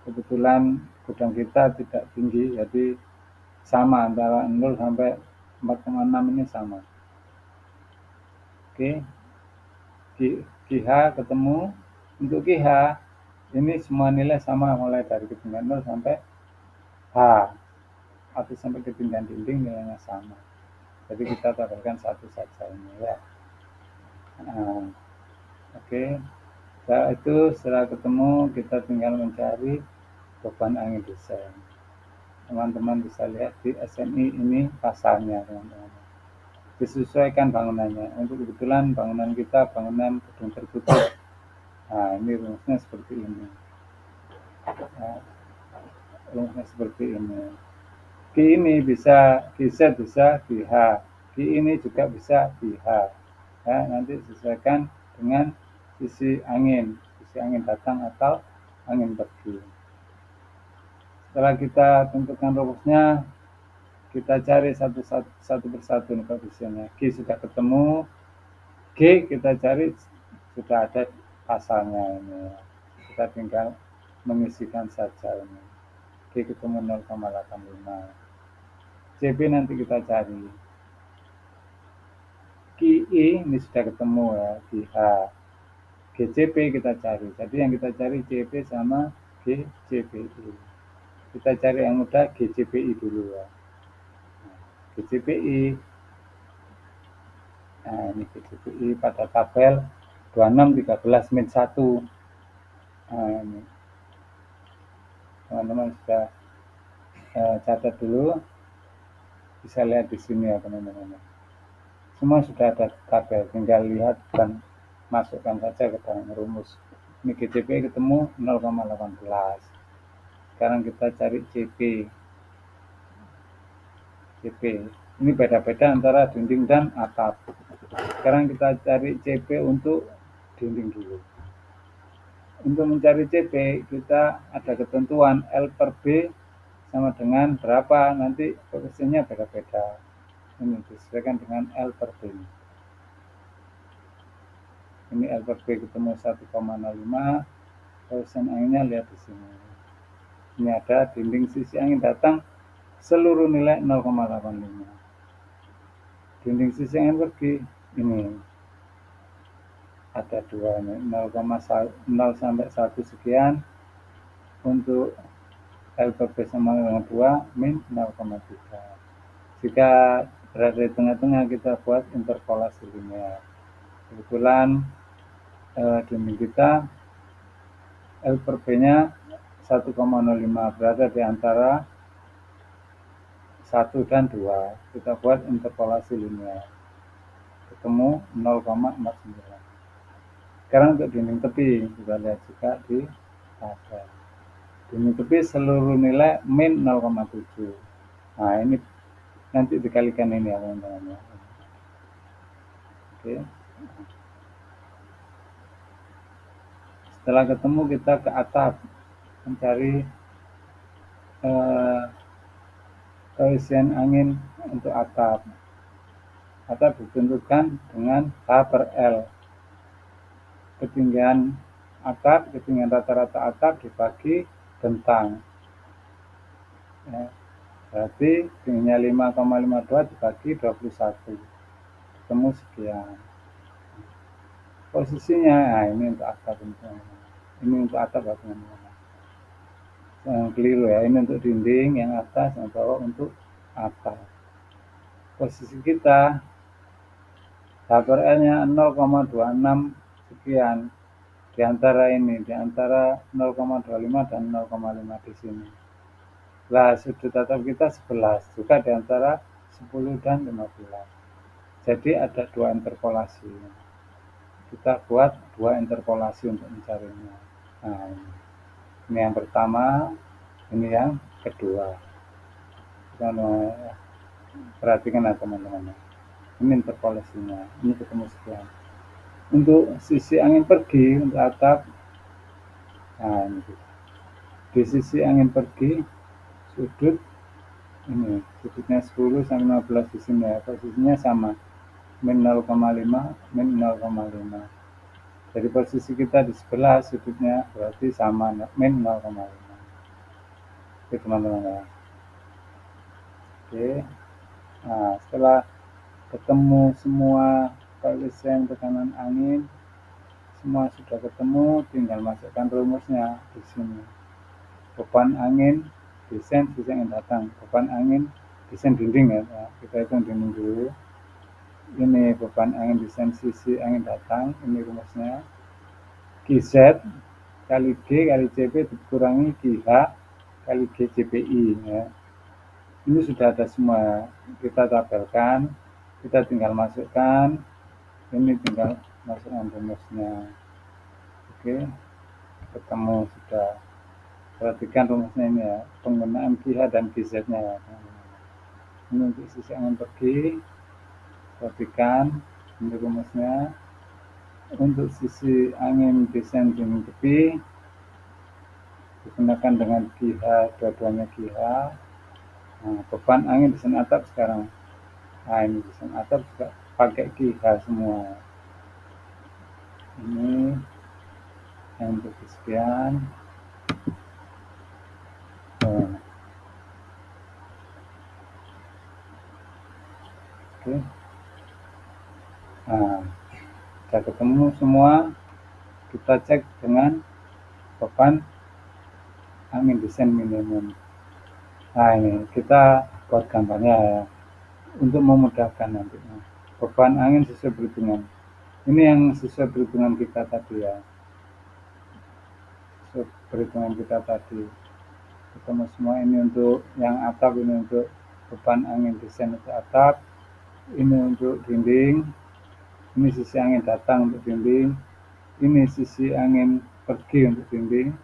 Kebetulan gudang kita tidak tinggi, jadi sama antara 0 sampai 4,6 ini sama. Oke, GH ketemu, Untuk QH ini semua nilai sama mulai dari ketinggian 0 sampai H atau sampai ketinggian dinding nilainya sama. Jadi kita tabelkan satu saja ini ya. Nah, oke. Setelah ketemu kita tinggal mencari beban angin desain. Teman-teman bisa lihat di SNI ini pasalnya teman-teman. Disesuaikan bangunannya. Untuk kebetulan bangunan kita bangunan gedung tertutup. Nah, ini rumusnya seperti ini. Nah, rumusnya seperti ini. Q ini bisa QZ bisa QH. Q ini juga bisa QH. Ya, nanti sesuaikan dengan sisi angin datang atau angin pergi. Setelah kita tentukan rumusnya, kita cari satu persatu nih koefisiennya. Q sudah ketemu, G kita cari sudah ada pasalnya ini. Kita tinggal mengisikan saja ini. G ketemu 0,85. CP nanti kita cari. QI ini sudah ketemu ya, QH. GCP kita cari. Jadi yang kita cari CP sama GCPI. Kita cari yang mudah GCPI dulu ya. GCPI. Nah, ini GCPI pada tabel 2613 min 1. Nah, ini. Teman-teman sudah catat dulu. Bisa lihat di sini ya teman-teman. Semua sudah ada tabel, tinggal lihat dan masukkan saja ke dalam rumus. Ini GCP ketemu 0,18. Sekarang kita cari CP. Ini beda-beda antara dinding dan atap. Sekarang kita cari CP untuk dinding dulu. Untuk mencari CP kita ada ketentuan L per B sama dengan berapa, nanti koefisiennya beda-beda. Ini disesuaikan dengan L per B. Ini L per B ketemu 1,05. Koefisien anginnya lihat di sini. Ini ada dinding sisi angin datang seluruh nilai 0,85. Dinding sisi angin pergi ini ada dua ini 0,0 sampai 1 sekian. Untuk L per B sama dengan 2 min 0,3. Jika berada di tengah-tengah kita buat interpolasi linear. Kebetulan dinding kita L per B nya 1,05 berada di antara 1 dan 2. Kita buat interpolasi linear. Ketemu 0,49. Sekarang untuk dinding tepi kita lihat juga di tabel. Dinding tepi seluruh nilai min 0,7. Nah, ini nanti dikalikan ini ya teman-teman. Oke. Setelah ketemu kita ke atap mencari koefisien angin untuk atap. Atap ditentukan dengan H per L. Ketinggian atap, ketinggian rata-rata atap dibagi bentang. Ya, berarti tingginya 5,52 dibagi 21. Ketemu sekian. Posisinya, nah ini untuk atap. Ini untuk atap ya teman-teman. Yang keliru ya, ini untuk dinding, yang atas, yang bawah untuk atap. Posisi kita H per L-nya 0,26 sekian. Di antara ini, di antara 0,25 dan 0,5 di sini. Lah, sudut atap kita 11, juga di antara 10 dan 15. Jadi ada dua interpolasi. Kita buat dua interpolasi untuk mencarinya. Nah, ini yang pertama, ini yang kedua. Kita perhatikan ya teman-teman. Ini interpolasinya, ini ketemu sekian. Untuk sisi angin pergi untuk atap, nah ini di sisi angin pergi sudut ini, sudutnya 10 sampai 15 di sini ya, posisinya sama, min 0,5 min 0,5. Jadi posisi kita di sebelah sudutnya berarti sama min 0,5. Oke teman-teman ya. Oke. Nah, setelah ketemu semua koefisien tekanan angin, semua sudah ketemu, tinggal masukkan rumusnya di sini. Beban angin desain sisi angin datang, beban angin desain dinding ya. Nah, kita hitung dinding dulu. Ini beban angin desain sisi angin datang, ini rumusnya. QZ kali G kali CP dikurangi QH kali G CPI ya. Ini sudah ada semua, kita tabelkan, kita tinggal masukkan, ini tinggal masukkan rumusnya. Oke, ketemu sudah. Perhatikan rumusnya ini ya, penggunaan QH dan QZ-nya ya. Ini untuk sisi angin pergi, perhatikan ini rumusnya. Untuk sisi angin desain dinding tepi digunakan dengan QH, dua-duanya QH. Nah, beban angin desain atap sekarang. Nah, ini desain atap juga pakai QH semua. Ini yang untuk sekian. Oke. Nah, sudah ketemu semua. Kita cek dengan beban angin desain minimum. Nah, ini kita buat gambarnya ya, untuk memudahkan nantinya. Beban angin sesuai perhitungan. Ini yang sesuai perhitungan kita tadi ya. Sesuai perhitungan kita tadi. Ketemu semua, ini untuk yang atap, ini untuk beban angin desain untuk atap, ini untuk dinding, ini sisi angin datang untuk dinding, ini sisi angin pergi untuk dinding.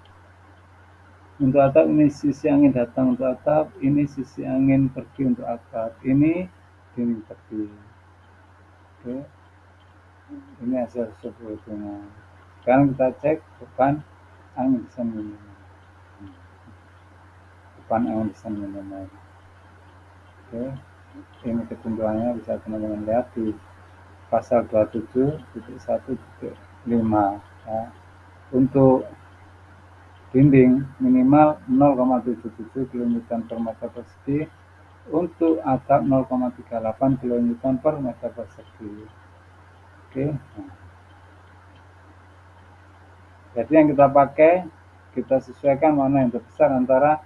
Untuk atap ini sisi angin datang untuk atap, ini sisi angin pergi untuk atap, ini dinding pergi. Oke. Ini hasil perhitungan. Sekarang kita cek beban angin desain minimum. Beban angin desain minimum. Oke. Ini ketentuannya bisa teman-teman lihat di pasal 27.1.5 ya. Untuk dinding minimal 0,77 kN per meter persegi, untuk atap 0,38 kN per meter persegi. Oke. Nah. Jadi yang kita pakai, kita sesuaikan mana yang terbesar antara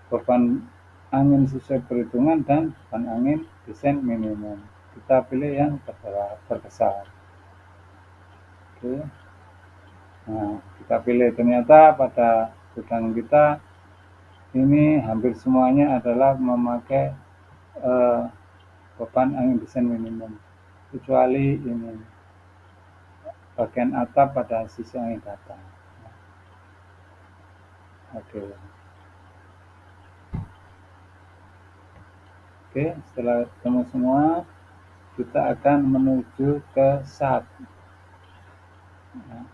beban angin sesuai perhitungan dan beban angin desain minimum. Kita pilih yang terbesar. Oke. Nah, kita pilih, ternyata pada gudang kita ini hampir semuanya adalah memakai beban angin desain minimum, kecuali ini bagian atap pada sisi angin datang. Oke. Oke, setelah ketemu semua, kita akan menuju ke SAT. Nah,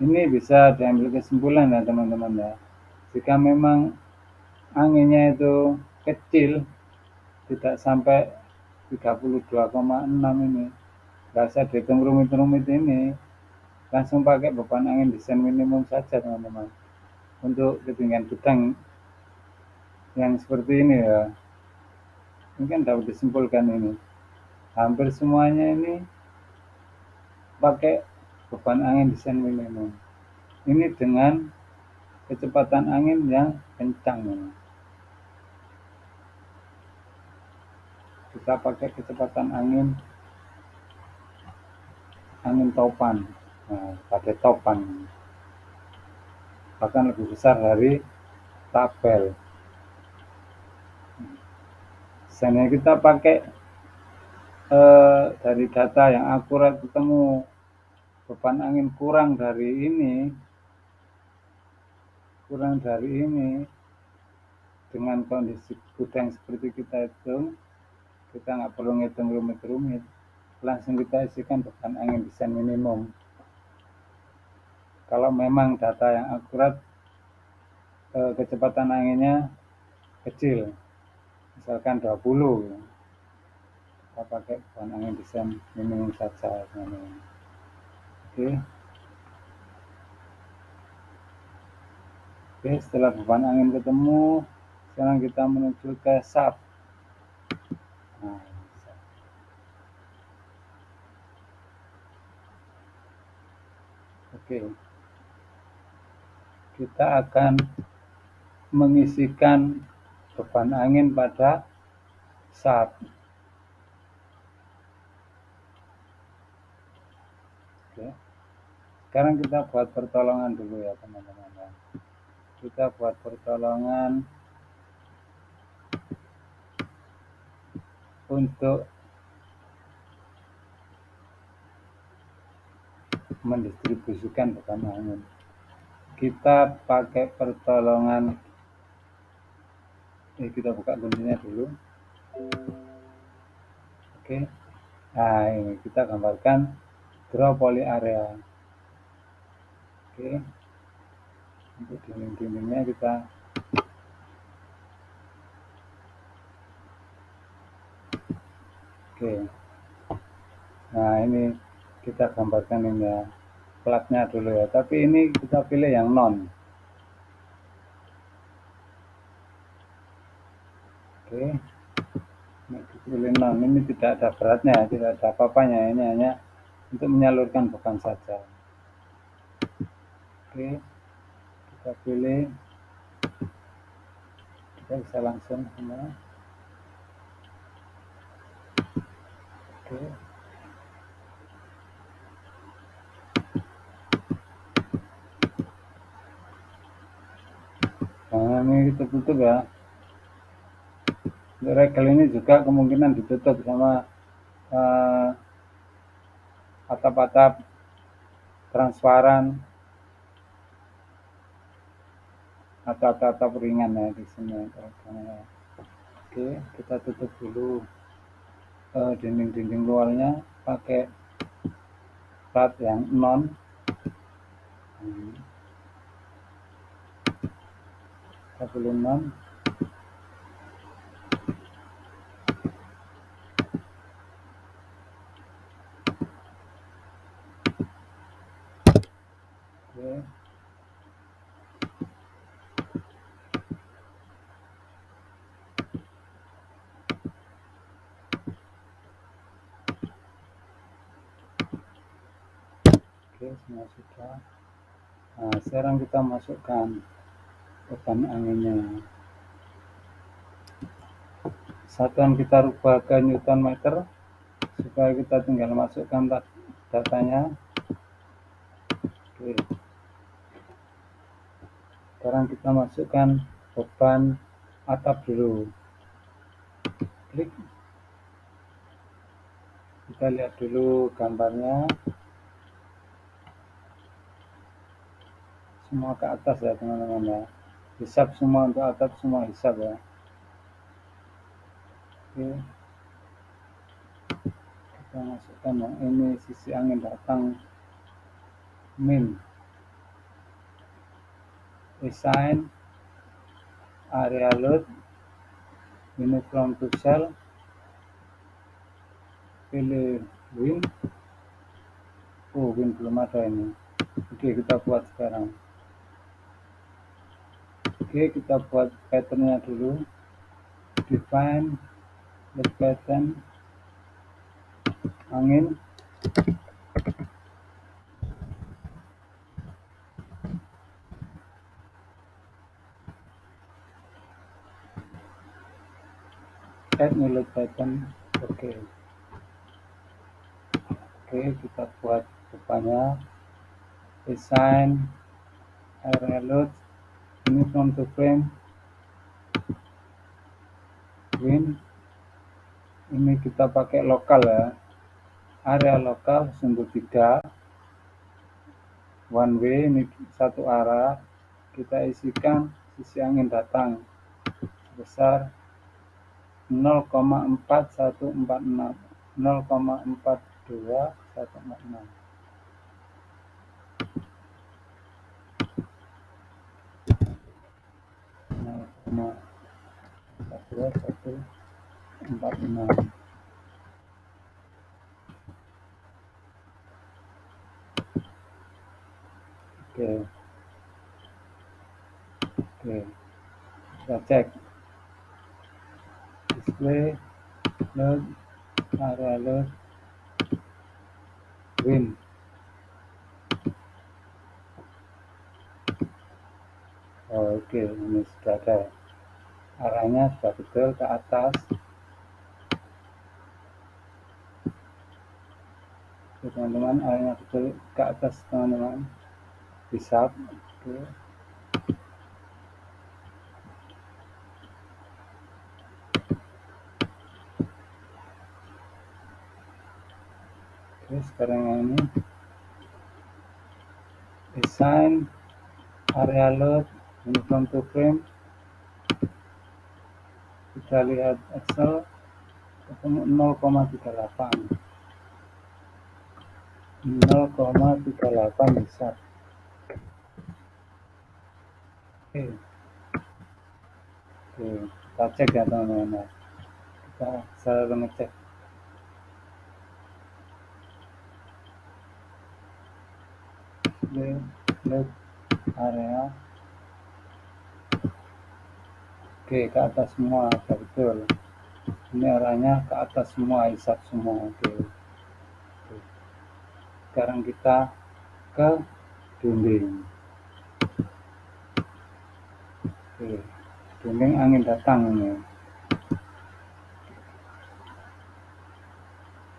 ini bisa diambil kesimpulan ya teman-teman ya. Jika memang anginnya itu kecil, tidak sampai 32,6 ini, nggak usah dihitung rumit-rumit ini, langsung pakai beban angin desain minimum saja teman-teman. Untuk ketinggian gudang yang seperti ini ya, mungkin dapat disimpulkan ini, hampir semuanya ini pakai beban angin desain minimum. Ini dengan kecepatan angin yang kencang ini. Kita pakai kecepatan angin topan. Nah, pakai topan, bahkan lebih besar dari tabel. Misalnya kita pakai dari data yang akurat, ketemu beban angin kurang dari ini, dengan kondisi gudang seperti kita hitung, kita nggak perlu ngitung rumit-rumit, langsung kita isikan beban angin desain minimum. Kalau memang data yang akurat, kecepatan anginnya kecil, misalkan 20, kita pakai beban angin desain minimum saja. Oke. Oke, setelah beban angin ketemu, sekarang kita menuju ke SAP. Nah, Oke, kita akan mengisikan beban angin pada shaft. Oke. Sekarang kita buat pertolongan dulu ya teman-teman. Kita buat pertolongan untuk mendistribusikan beban angin. Kita pakai pertolongan, kita buka kuncinya dulu. Oke. Nah, ini kita gambarkan draw poly area. Oke. Untuk dinding-dindingnya kita oke. Nah, ini kita gambarkan ini ya. Platnya dulu ya. Tapi ini kita pilih yang non. Oke. Ini pilih non. Ini tidak ada beratnya, tidak ada apa-apanya. Ini hanya untuk menyalurkan beban saja. Oke. Kita pilih. Kita bisa langsung semua. Oke. Nah, ini kita tutup ya. Untuk regel ini juga kemungkinan ditutup sama atap-atap transparan atau atap-atap ringan ya di sini. Oke, kita tutup dulu dinding-dinding luarnya pakai plat yang non. Kita pilih non. Oke. Oke, semua sudah. Nah, sekarang kita masukkan beban anginnya. Satuan kita rubah ke Newton meter supaya kita tinggal masukkan datanya. Oke. Sekarang kita masukkan beban atap dulu. Klik. Kita lihat dulu gambarnya. Semua ke atas ya teman-teman ya. Hisap semua untuk atap, semua hisap ya. Oke. Kita masukkan yang ini, sisi angin datang min. Assign area load uniform to cell. Pilih wind. Oh, wind belum ada ini. Oke, kita buat sekarang. Oke, kita buat patternnya dulu. Define the pattern angin. Add new load pattern. Oke. Oke, kita buat bebannya. Assign area load uniform to frame. Wind. Ini kita pakai lokal ya. Area lokal sumbu 3. One way, ini satu arah. Kita isikan sisi angin datang sebesar 0,4146, 0,42146. Oke. Oke. Kita cek. Display load, area load, wind. Oh, oke, ini sudah ada. Arahnya sudah betul ke atas. Oke, teman-teman, arahnya betul ke atas, teman-teman. Bisa. Oke. Oke, sekarang yang ini. Desain area load uniform to frame. Kita lihat Excel ketemu 0,38 bisa. Oke, oke, kita cek ya teman-teman. Kita selalu ngecek. Load area. Oke, ke atas semua, betul. Ini arahnya ke atas semua, isap semua. Oke. Sekarang kita ke dinding. Oke. Dinding angin datang ini.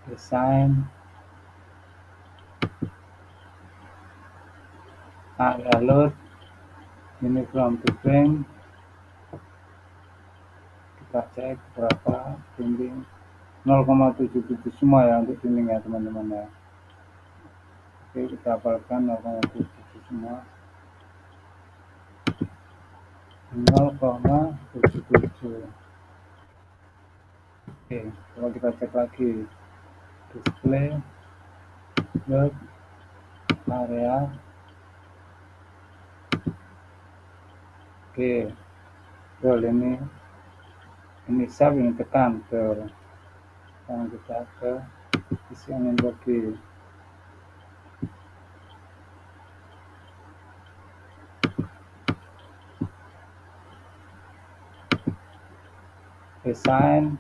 Desain area load uniform to frame. Kita cek berapa dinding. 0,77 semua ya untuk dinding ya teman-teman ya. Oke, kita hafalkan 0,77 semua. 0,77. Oke, coba kita cek lagi. Display load area. Oke, betul ini sub, ini tekan, betul. Sekarang kita ke isi angin bagi. Desain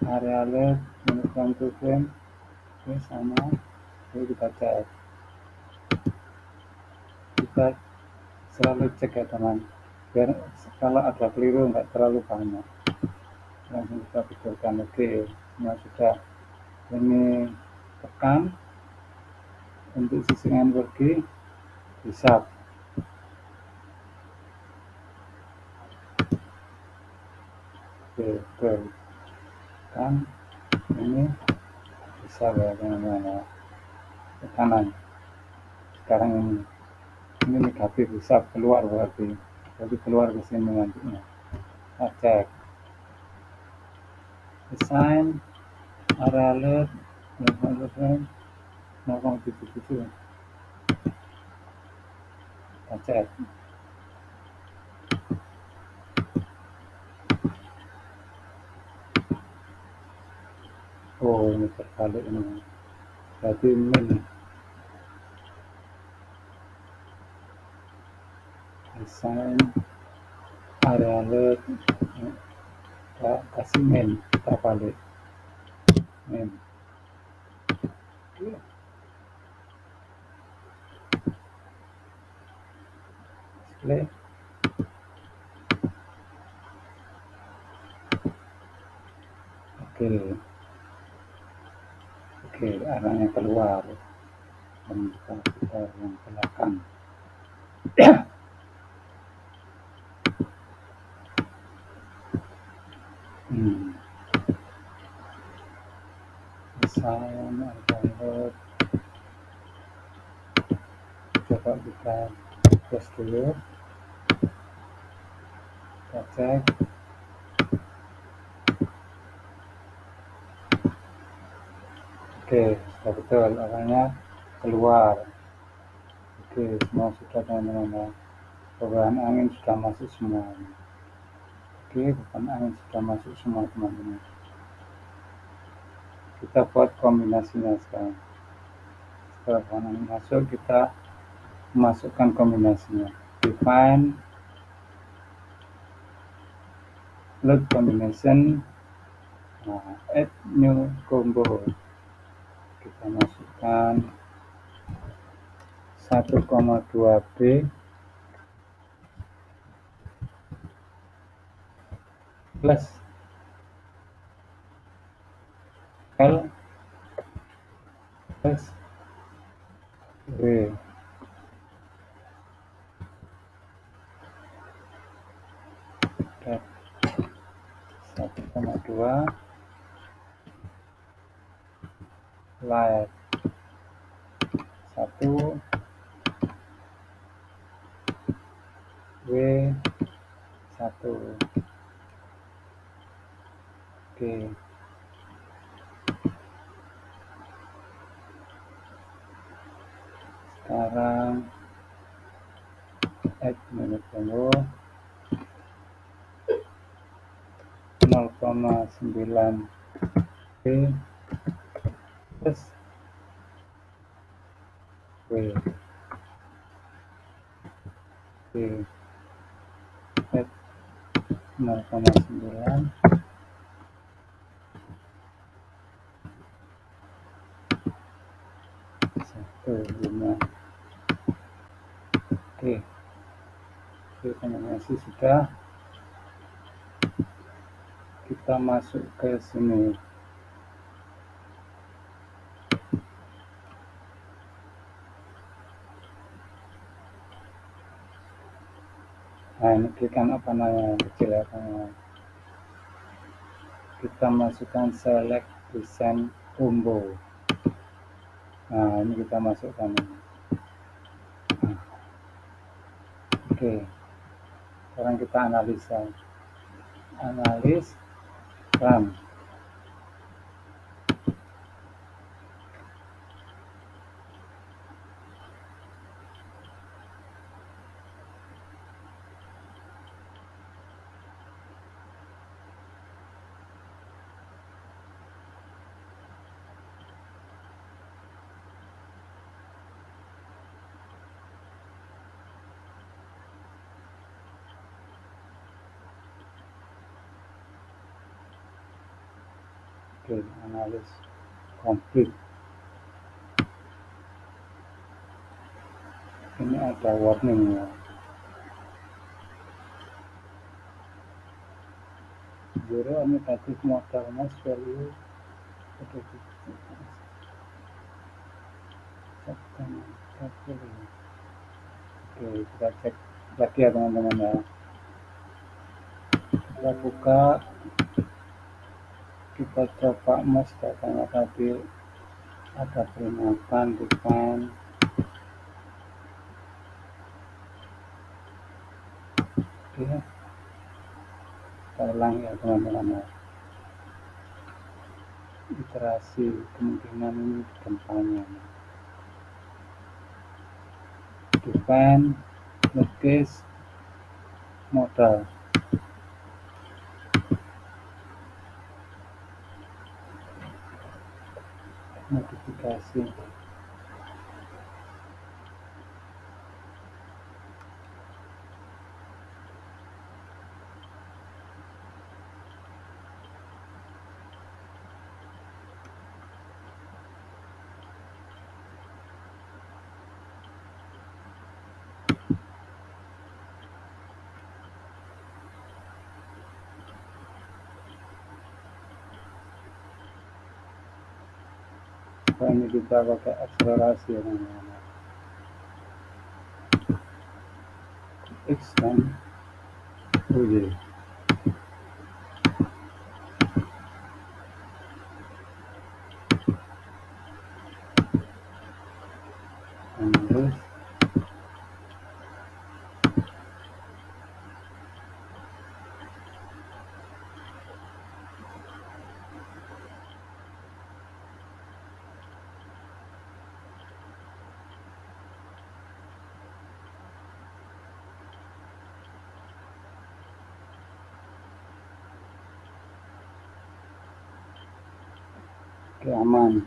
area load uniform to frame. Oke, sama. Oke, kita cek. Kita selalu cek ya teman, biar kalau ada keliru nggak terlalu banyak. Langsung kita betulkan. Oke, semua sudah. Ini tekan untuk sisingan pergi bisa. Oke, betul. Kan ini bisa ya teman-teman. Tekanan sekarang ini negatif, bisa keluar berarti. Jadi keluar ke sini nantinya. Kita cek. Desain area load 0,77. Kita cek. Oh, ini terbalik ini. Berarti min. Desain area load. Kita kasih min. Kita balik. Min. Display. Oke. Oke, arahnya keluar. Dan kita yang belakang. Desain area. Coba kita tes dulu. Kita cek. Oke, sudah betul, arahnya keluar. Oke, semua sudah teman-teman. Beban angin sudah masuk semua. Oke, beban angin sudah masuk semua teman-teman. Kita buat kombinasinya sekarang. Setelah beban angin masuk, kita masukkan kombinasinya. Define load combination. Nah, add new combo. Kita masukkan 1,2 B plus L plus W. Dan 1,2 light 1 W 1. Oke, sekarang X menit tunggu 0,9 W plus W. Oke, X 0,9 1,5. Oke, kombinasi sudah, kita masuk ke sini. Nah, ini klikkan apa namanya kecil ya, kita masukkan select design combo. Nah, ini kita masukkan ini. Nah, oke, sekarang kita analisa, analis run. Oke, analis komplit. Ini ada warning ya. Zero negatif modal mass value. Oke, kita cek lagi ya teman-teman ya. Kita buka, kita coba mas datanya tadi ada peringatan define. Oke, kita ulang ya teman-teman ya. Iterasi kemungkinan ini gempanya. Define notice modal. Notifikasi. Ini kita pakai akselerasi ya teman-teman. X dan Y. Terus oke, aman,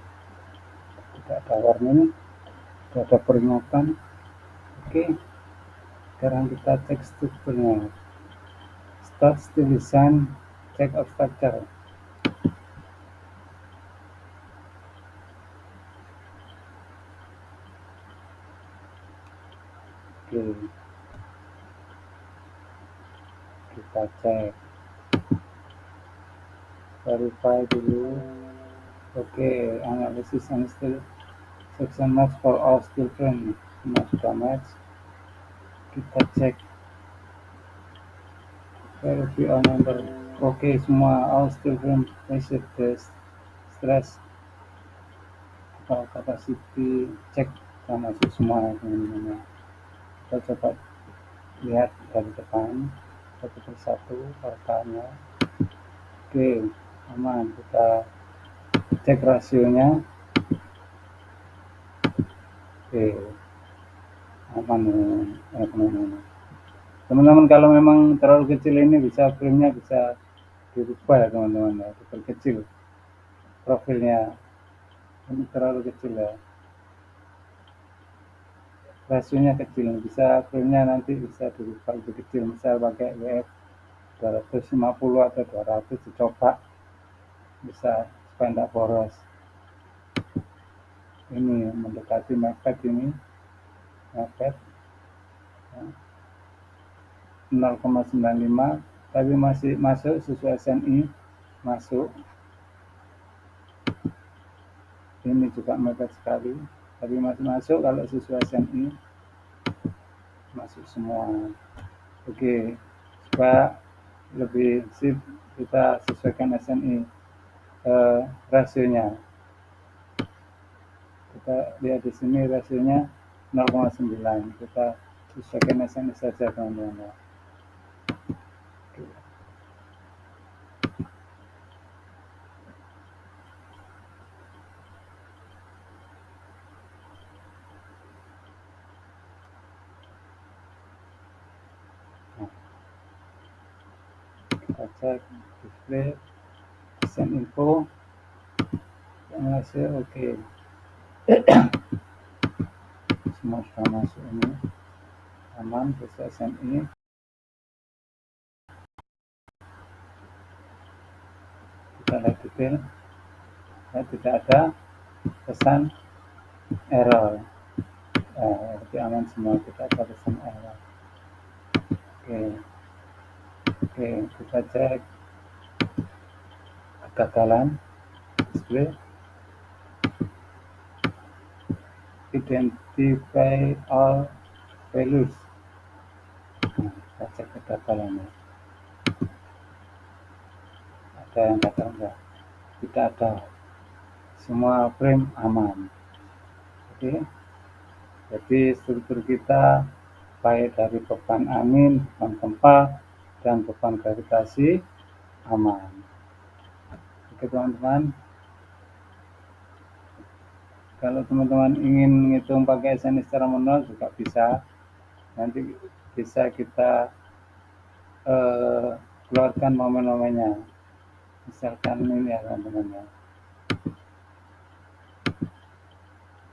tidak ada warning, tidak ada peringatan. Oke, sekarang kita cek strukturnya. Start still design, check of structure. Oke, kita cek verify dulu. Oke, analisis and still section match for all still frame. Semua sudah match. Kita cek verify all number. Oke, semua all still frame measure the stress atau capacity cek sama masuk semua teman-teman. Kita coba lihat dari depan satu persatu partanya. Oke, aman. Kita cek rasionya. Oke, aman teman-teman. Teman-teman kalau memang terlalu kecil ini bisa framenya bisa dirubah ya teman-teman ya, diperkecil profilnya. Ini terlalu kecil ya, rasionya kecil, bisa framenya nanti bisa dirubah lebih kecil, misal pakai WF 250 atau 200 dicoba bisa supaya tidak boros. Ini mendekati mepet, ini mepet 0,95 tapi masih masuk sesuai SNI, masuk. Ini juga mepet sekali tapi masih masuk kalau sesuai SNI, masuk semua. Oke, supaya lebih sip kita sesuaikan SNI rasionya. Kita lihat di sini rasionya 0,9, kita sesuaikan SNI saja teman-teman. Kita cek display send info hasil. Oke, semua sudah masuk, ini aman sesuai SNI. Kita lihat detail ya, tidak ada pesan error. Berarti aman semua, tidak ada pesan error. Oke, kita cek kegagalan display. Identify all values. Nah, kita cek kegagalannya. Ada yang gagal enggak? Tidak ada. Semua frame aman. Oke. Jadi struktur kita baik dari beban angin, beban gempa, dan beban gravitasi aman. Oke teman-teman. Kalau teman-teman ingin menghitung pakai SNI secara manual juga bisa. Nanti bisa kita keluarkan momen-momennya. Misalkan ini ya teman-teman ya.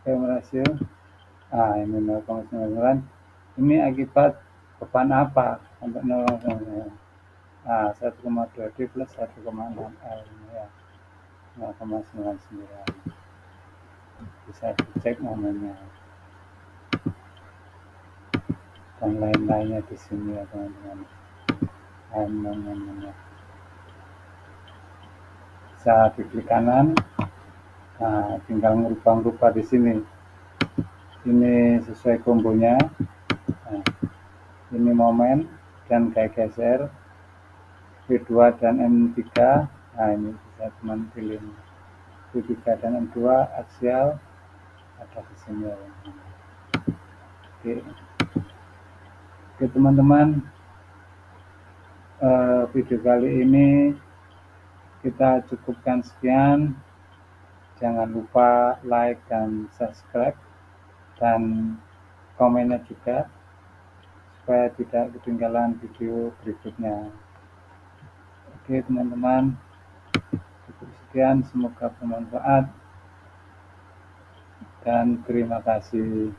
Frame ratio. Ini 0,9. Ini akibat beban apa? Sampai 0,9. 1,2 D plus 1,6 L ya. 0,99. Bisa dicek momennya dan lain-lainnya di sini ya teman-teman. Momennya bisa diklik kanan. Nah, tinggal merubah-rubah di sini. Ini sesuai kombonya. Nah, ini momen dan kayak geser V2 dan M3. Nah, ini bisa teman pilih V3 dan M2 aksial ada di sini ya. Oke teman-teman, video kali ini kita cukupkan sekian. Jangan lupa like dan subscribe dan komennya juga supaya tidak ketinggalan video berikutnya. Oke teman-teman, cukup sekian, semoga bermanfaat dan terima kasih.